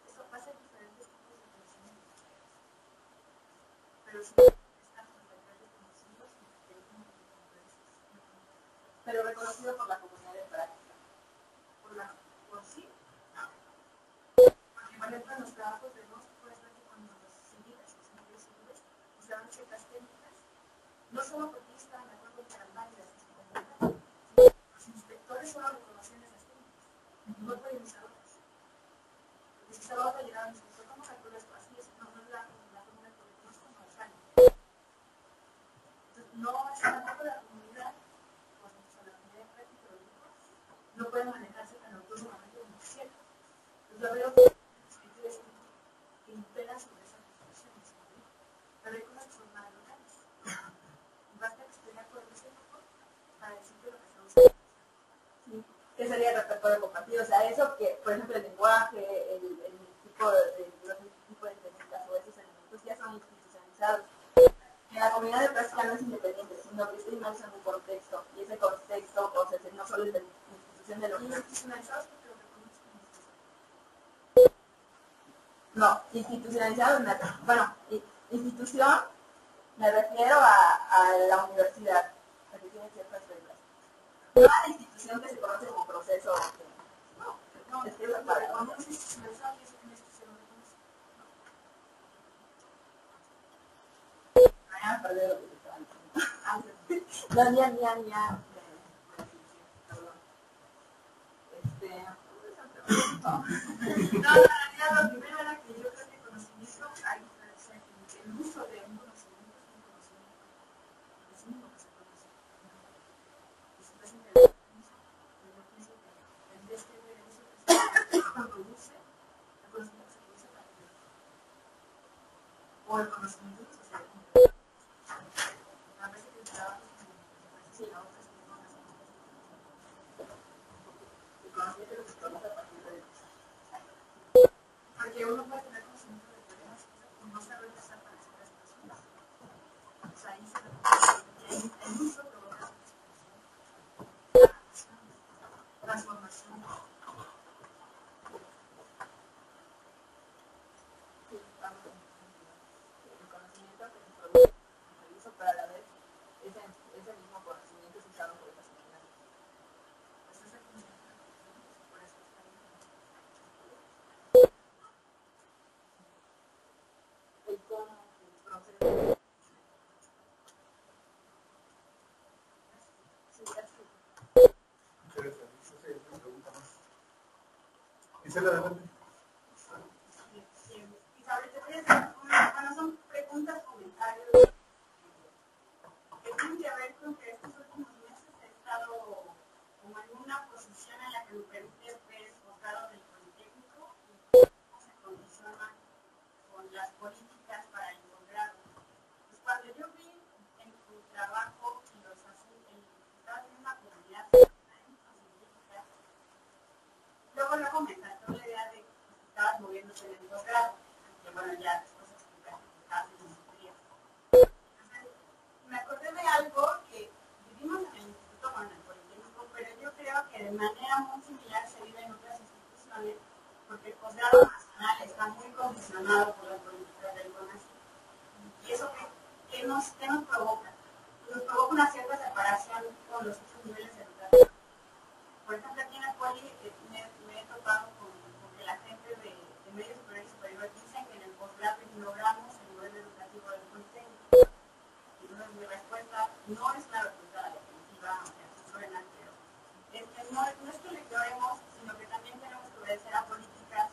Eso pasa en diferentes tipos de conocimientos. Pero sí están completamente conocidos y que hay como pero reconocido por la comunidad de práctica. por sí. Porque, por ejemplo, en los trabajos de dos, puedes ver que cuando los civiles usaban ciertas técnicas, no solo porque ellos estaban de acuerdo que eran válidas, los inspectores solo reconocían esas técnicas, no pueden usar otras. Porque si estaba otra llegada al inspector, ¿cómo calculas esto? Así es, no es la fórmula que reconozco, no es válido. Entonces, no es tampoco la comunidad, o sea, la comunidad práctica de grupos, no pueden manejarse tan autónomamente como quisieran. Entonces, yo veo que que imperan sobre esas construcciones, ¿no? Pero hay cosas que son más locales. Y basta explicar por ese grupo para decir que lo que estamos haciendo. Sí. ¿Qué sería el repertorio compartido? O sea, eso que, por ejemplo, el lenguaje, el tipo de técnicas o esos elementos ya son institucionalizados. En la comunidad de práctica no es independiente, sino que está inmerso en un contexto. Y ese contexto, o sea, no solo es de la institución de los... Institucionalizados porque lo reconozco como institución. No, institucionalizado, bueno, institución me refiero a la universidad, porque tiene ciertas reglas. toda la institución que se conoce como proceso. No, es que es para cuando es institucionalizado, eso que una institución no reconoce. ya me perdí lo que te estaba diciendo. No, ya. Perdón. No, en realidad lo primero era que yo creo que conocimiento, hay diferencia entre el uso de un conocimiento y un conocimiento. Es único que se conoce. Y si estás interesado en eso, yo pienso que en vez de ver eso que se produce, el conocimiento se produce para ti. O el conocimiento que se hace. A veces que el trabajo es como, sí, la otra es que no hace. El conocimiento que se conoce a partir de Porque uno puede tener conocimiento de problemas y no saber usar para ciertas personas. O sea, ahí se reconoce el uso provoca transformación. el conocimiento que se produce en el uso, pero a la vez ese mismo conocimiento es usado por otras personas. Pues esa comunicación, por eso está ahí. El cómo, el proceso. Sí, gracias. Interesante. Esa es una pregunta más. Gisela, adelante. Isabel, te voy a hacer bueno, son preguntas, comentarios que tienen que ver con que estos últimos meses he estado como en una posición en la que me permite ver el posgrado del Politécnico y cómo se condiciona con las políticas para el posgrado. Pues cuando yo vi en tu trabajo y los asuntos, estabas en una comunidad científica, luego me encantó la idea de que estabas moviéndose en el posgrado, que bueno, ya después explicaste que estabas en maestría. Entonces, me acordé de algo que vivimos en el Instituto, bueno, en el Politécnico, pero yo creo que de manera muy similar se vive en otras instituciones, porque el posgrado nacional está muy condicionado por las políticas del CONACYT. ¿Y eso qué nos provoca? Nos provoca una cierta separación con los otros niveles educativos. Por ejemplo, aquí en el Poli me he topado con que la gente de medio superior y superior dicen que en el posgrado ignoramos el nivel educativo del Politécnico. Entonces mi respuesta no es una respuesta definitiva, aunque así suena, pero es que no es que lo ignoremos, sino que también tenemos que obedecer a políticas.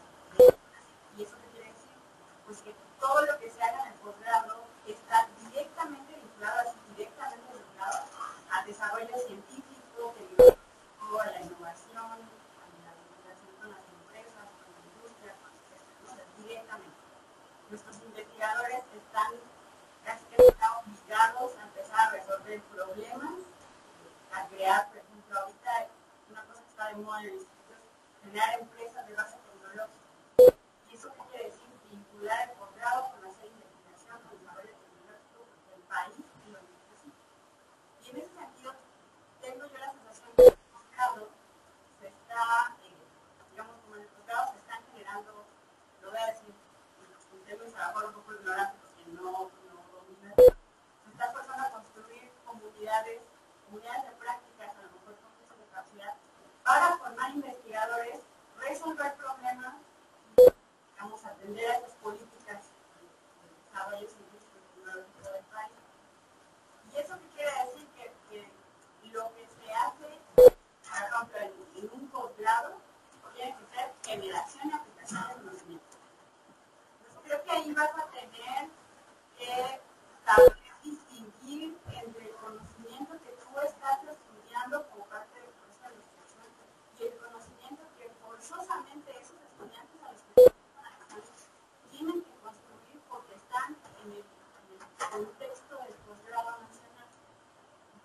¿Y eso qué quiere decir? Pues que todo lo que se haga en el posgrado está directamente vinculado al desarrollo científico, tecnológico, a la innovación, a la vinculación con las empresas, con la industria, directamente. Nuestros investigadores están casi que obligados a empezar a resolver problemas, a crear, por ejemplo, ahorita una cosa que está de moda en el instituto es generar empresas de base tecnológica. ¿Y eso qué quiere decir? Vincular el posgrado con hacer investigación, con desarrollo tecnológico del país y lo necesita. Y en ese sentido, tengo yo la sensación que el posgrado se está, digamos, como en el posgrado se están generando, lo voy a decir, tengo un trabajo un poco ignorante porque no domino, se está empezando a construir comunidades de prácticas, a lo mejor con mucha capacidad, para formar investigadores, resolver problemas, vamos a atender a esas políticas de desarrollo científico y tecnológico del país. ¿Y eso qué quiere decir? Que lo que se hace, por ejemplo, en un posgrado, tiene que ser generación y aplicación de conocimiento. Entonces creo que ahí vas a tener que saber distinguir entre el conocimiento que tú estás estudiando como parte del proceso de investigación y el conocimiento que forzosamente esos estudiantes a los que tienen que construir porque están en el contexto del posgrado nacional.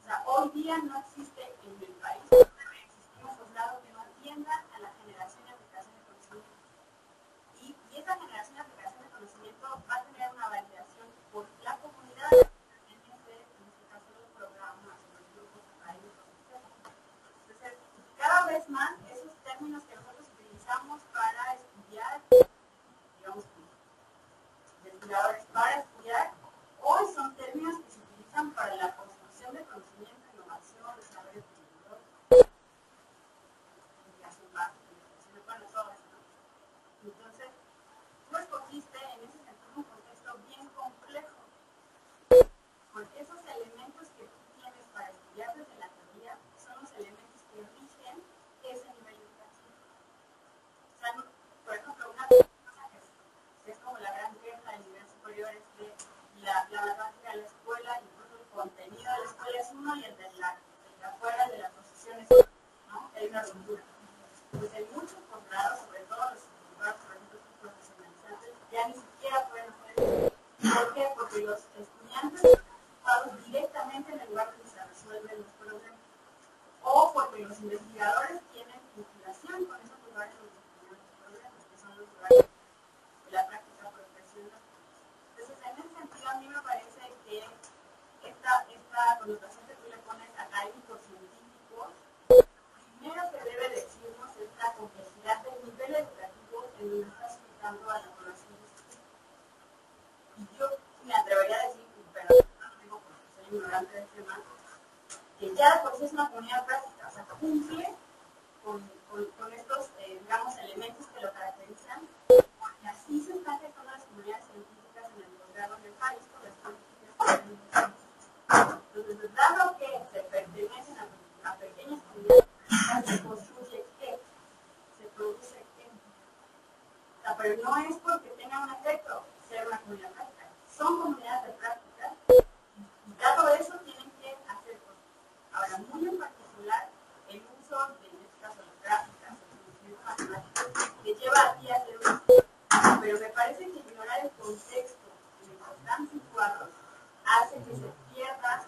O sea, hoy día no existe en el país, existe un posgrado que no atienda a la generación y aplicación de conocimiento. Y esa generación y aplicación de conocimiento va a tener una validación por la comunidad, en este caso los programas, los grupos académicos, etc. Entonces, cada vez más esos términos que nosotros utilizamos para estudiar, digamos, investigadores para estudiar, hoy son términos que se utilizan para la construcción de conocimiento, innovación, desarrollo tecnológico. lugares donde se tienen los problemas, que son los lugares de la práctica profesional. Entonces, en ese sentido, a mí me parece que esta connotación que tú le pones académicos científicos, primero que debe decirnos es la complejidad del nivel educativo en donde estás ubicando a la población. Y yo me atrevería a decir, pero no lo digo porque soy ignorante del tema, que ya de por sí es una comunidad práctica, o sea, cumple con estos, digamos, elementos que lo caracterizan, porque así se están gestando las comunidades científicas en el posgrado del país con las políticas. Entonces, dado que se pertenecen a pequeñas comunidades, se construye qué, se produce qué. O sea, pero no es porque tenga un efecto ser una comunidad práctica, son comunidades de práctica, y dado eso tienen que hacer cosas. Ahora, muy en particular, el uso de, en este caso, las gráficas, el matemáticas, que lleva a ti a hacer un estudio. Pero me parece que ignorar el contexto en el que están situados hace que se pierda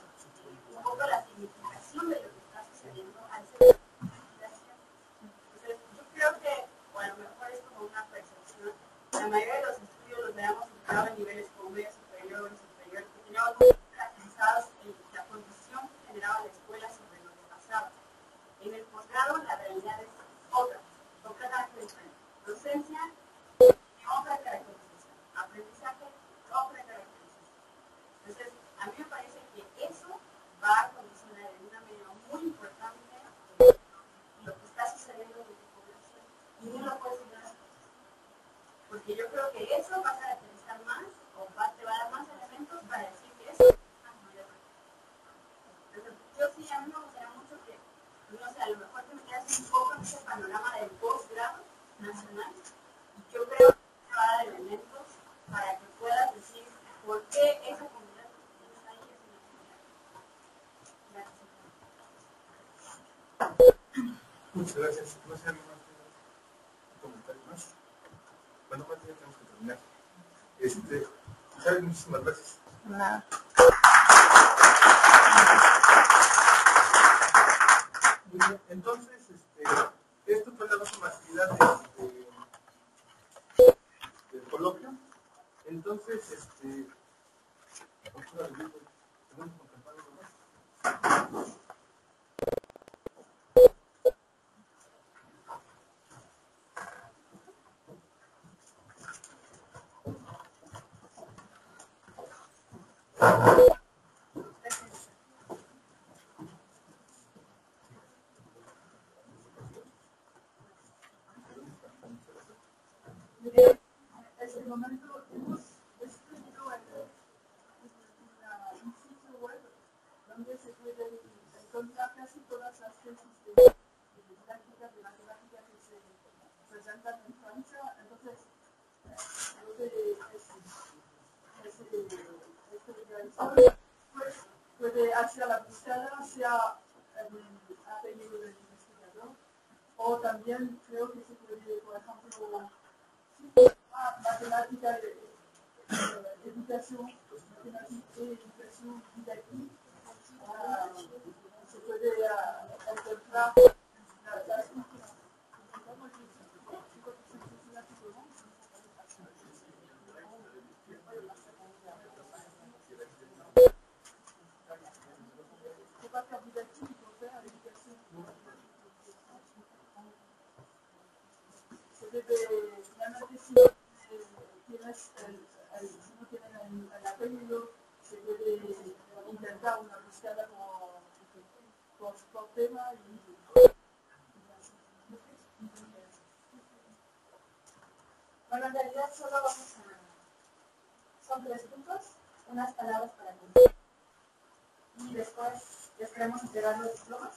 un poco la significación de lo que está sucediendo al ser una investigación. Entonces, yo creo que, o a lo mejor es como una percepción, la mayoría de los estudios los veamos ubicados en niveles como medio superior y superior, que teníamos muy caracterizados en la condición que generaba la escuela sobre lo que pasaba. En el posgrado la realidad es otra, completamente diferente. Docencia, otra caracterización. Aprendizaje, otra caracterización. Entonces, a mí me parece que eso va a condicionar en una medida muy importante lo que está sucediendo en tu población. Y no lo puedes ignorar. Porque yo creo que eso va a caracterizar más, o te va a dar más elementos para decir que eso es una comunidad. Entonces, yo sí, a mí me gustaría mucho que, no sé, a lo mejor que me quedas un poco en ese panorama del posgrado nacional. Y yo creo que te va a dar elementos para que puedas decir por qué esa comunidad que tienes ahí es una comunidad. Gracias. Muchas gracias. No sé, ¿alguien más tiene un comentario más? Bueno, más ya tenemos que terminar. Isabel, muchísimas gracias. Nada. Muy bien, entonces, esto fue la última actividad del coloquio. Entonces, vamos a revisar, ¿tenemos contemplado algo más? En el momento hemos escrito un sitio web donde se pueden encontrar casi todas las tesis de didáctica de matemática que se presentan en Francia. Entonces, lo que pues puede hacer la búsqueda, sea el apellido del investigador, o también creo que se puede, por ejemplo, matemática de educación, matemática de educación didáctica, se puede encontrar la estructura. Se debe, realmente si no tienen el apellido, se debe intentar una búsqueda por tema y Bueno, en realidad solo vamos a... Son 3 puntos, unas palabras para ti. Y después les queremos entregar los diplomas.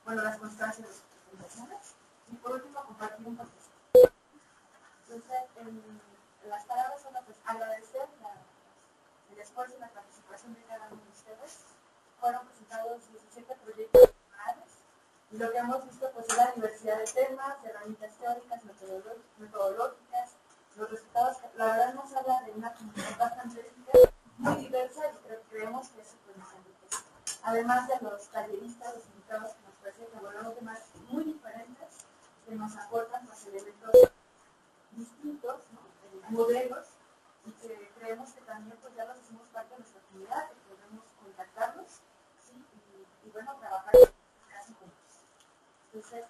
Bueno, las constancias de sus presentaciones. Y por último, compartir un poquito. Entonces, en las palabras son pues, agradecer el esfuerzo y la participación de cada uno de ustedes. Fueron presentados 17 proyectos nacionales. Y lo que hemos visto pues, es la diversidad de temas, de herramientas teóricas, metodológicas. Los resultados, la verdad, nos habla de una comunidad bastante rica, muy diversa, y creemos que eso puede ser enriquecedor. Además de los talleristas, los invitados que nos parecen que abordamos temas muy diferentes, nos aportan pues, elementos distintos, ¿no? Modelos, y que creemos que también pues, ya los hicimos parte de nuestra comunidad, que podemos contactarlos, ¿sí? Y bueno, trabajar casi juntos. Entonces,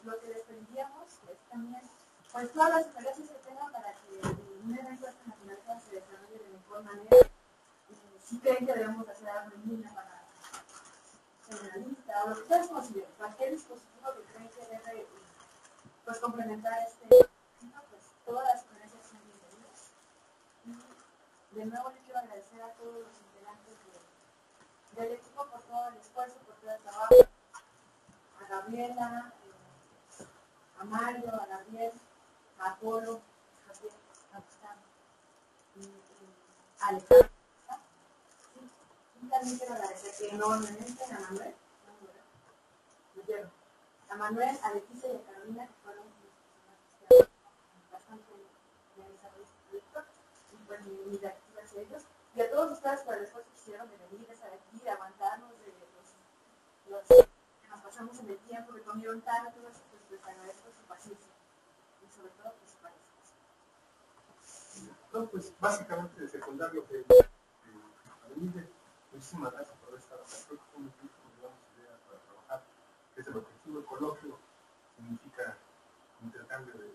lo que les pediríamos es también, pues todas las sugerencias que tengan para que un evento de esta naturaleza se desarrolle de mejor manera. Si creen que debemos hacer algo en línea para generalista o lo que ustedes consideren, cualquier dispositivo que creen que debe pues, complementar este evento, pues todas las sugerencias son bienvenidas. Y de nuevo le quiero agradecer a todos los integrantes del equipo por todo el esfuerzo, por todo el trabajo, a Gabriela, a Mario, a Gabriel, a Apolo, a Javier, a Gustavo, a Alejandro. Y también quiero agradecer enormemente a Manuel, a Manuel, a Leticia y a Carolina, que fueron bastante realizados este proyecto, y pues mi gratitud hacia ellos, y a todos ustedes por el esfuerzo que hicieron de venir, de estar aquí, de aguantarnos, de los que nos pasamos en el tiempo, que comieron tanto, pues les agradezco su paciencia, y sobre todo pues su paciencia. No, pues básicamente de secundario que muchísimas gracias por esta creo que fue un equipo que nos idea para trabajar, que es el objetivo. El coloquio significa intercambio de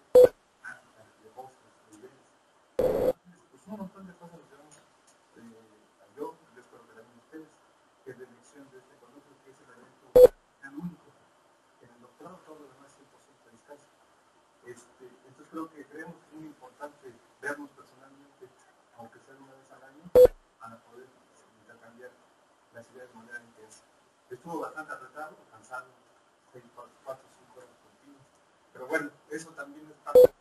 prácticas, de voces, de ideas. Pues un montón de cosas nos llevamos yo espero que también ustedes, que es la elección de este coloquio, que es el evento el único. En el doctorado todo lo demás es 100% a distancia. Entonces creemos que es muy importante vernos personalmente, aunque sea una vez al año, para poder intercambiar las ideas de manera intensa. Estuvo bastante apretado, cansado, 4 o 5 horas continuas, pero bueno, eso también es parte.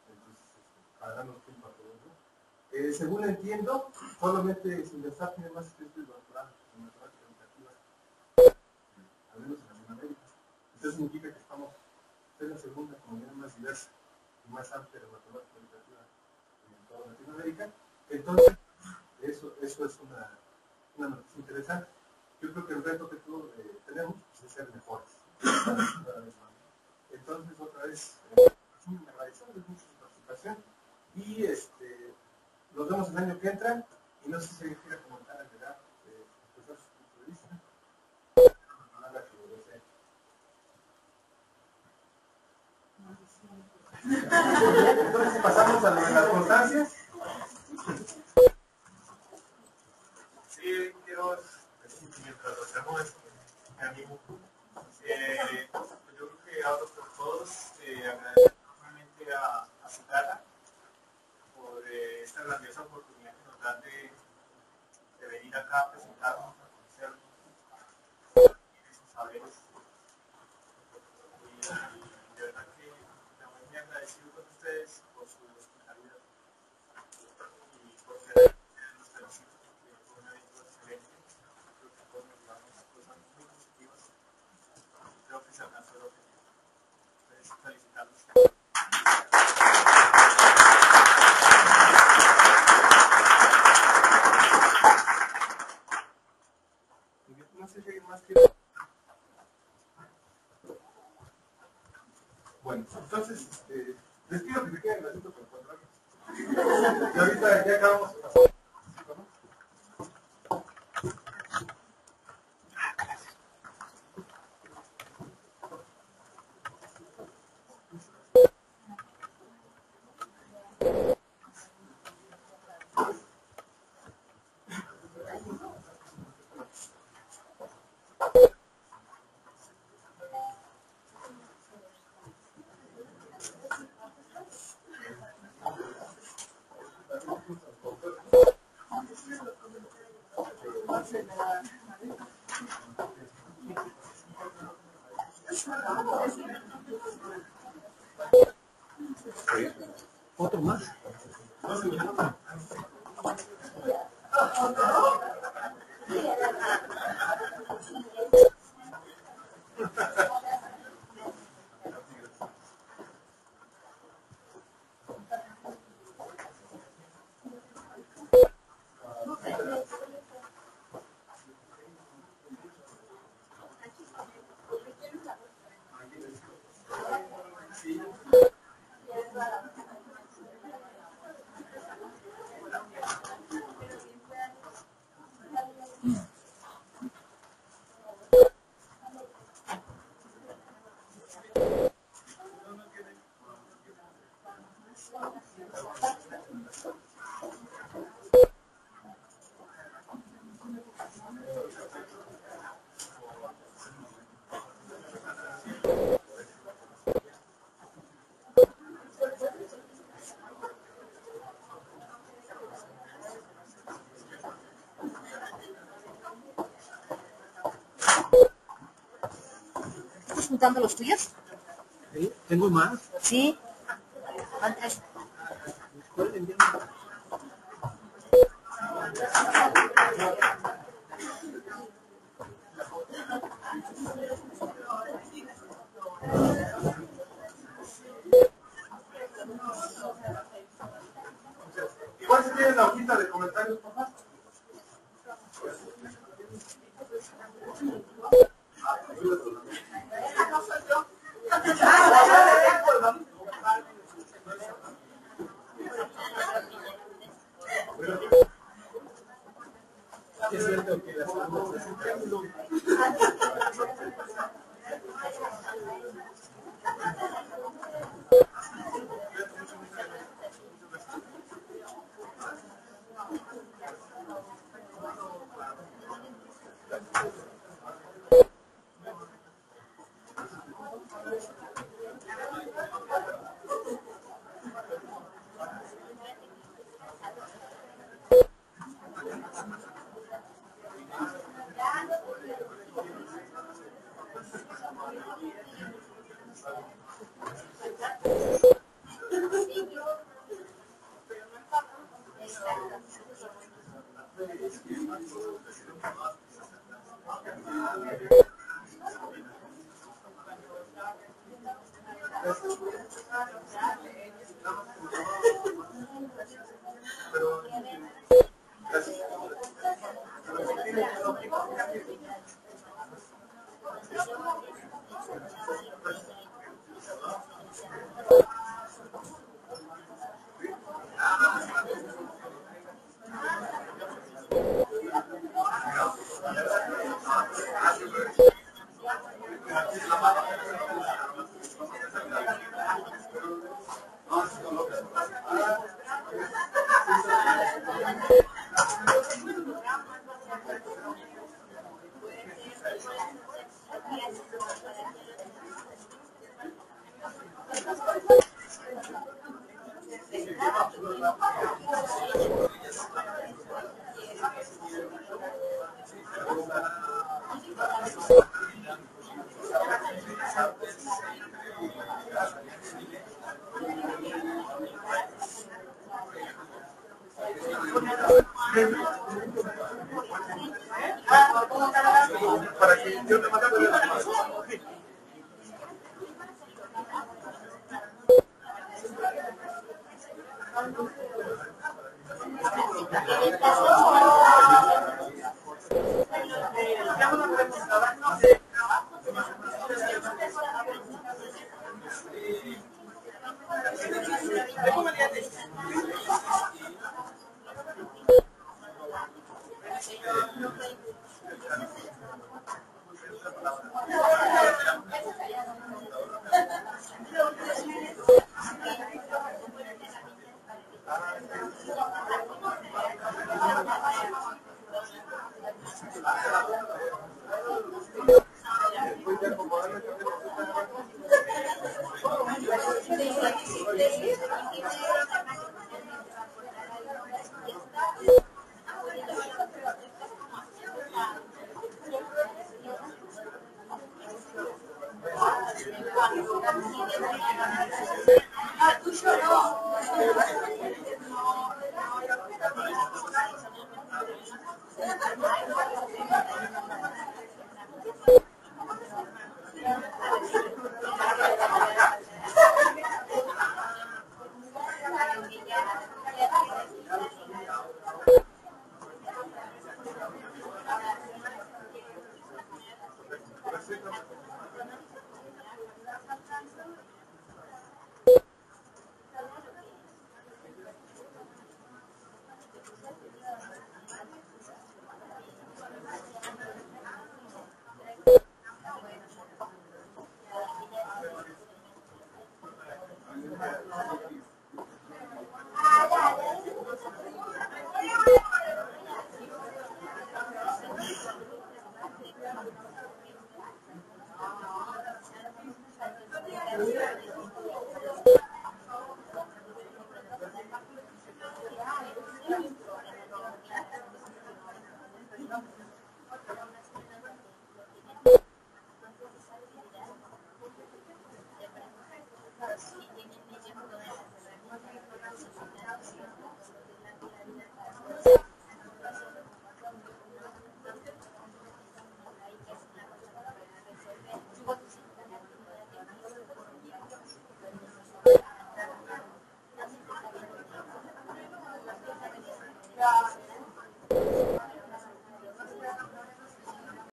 Entonces, para darnos tiempo a todo eso. Según entiendo, solamente Sinversat tiene más estudios de doctorado en matemática educativa, al menos en Latinoamérica. Eso significa que estamos en la segunda comunidad más diversa y más amplia de matemática educativa en toda Latinoamérica. Entonces, eso es una noticia interesante. Yo creo que el reto que todos tenemos es ser mejores. Entonces, otra vez, agradecerles mucho su participación y nos vemos el año que entra. Y no sé si alguien quiere comentar, agregar, expresar su punto de vista. Nada que desee. Entonces, pasamos a las constancias. Sí, quiero decir que mientras lo hacemos, me animo. Yo creo que hablo por todos, agradecer nuevamente a Citara por esta grandiosa oportunidad que nos dan de venir acá a presentarnos, a conocernos, sus saberes. Y de verdad que estamos muy agradecidos con ustedes por su hospitalidad y por ser nuestros hijos, porque fue un evento excelente. Creo que todos nos llevamos cosas muy positivas. Creo que se alcanzó el objetivo. Entonces, felicitarlos. No sé si alguien más quiere. Bueno, entonces, les pido que se queden gratuitos por 4 años. Y ahorita ya acabamos de pasar. Otro más. No se me nota. ¿Estás juntando los tuyos? Sí, tengo más. Sí. ¿Cuántas? Igual si tienen la hojita de comentarios, por favor. Es cierto que las almas es un triángulo. Para que yo te mande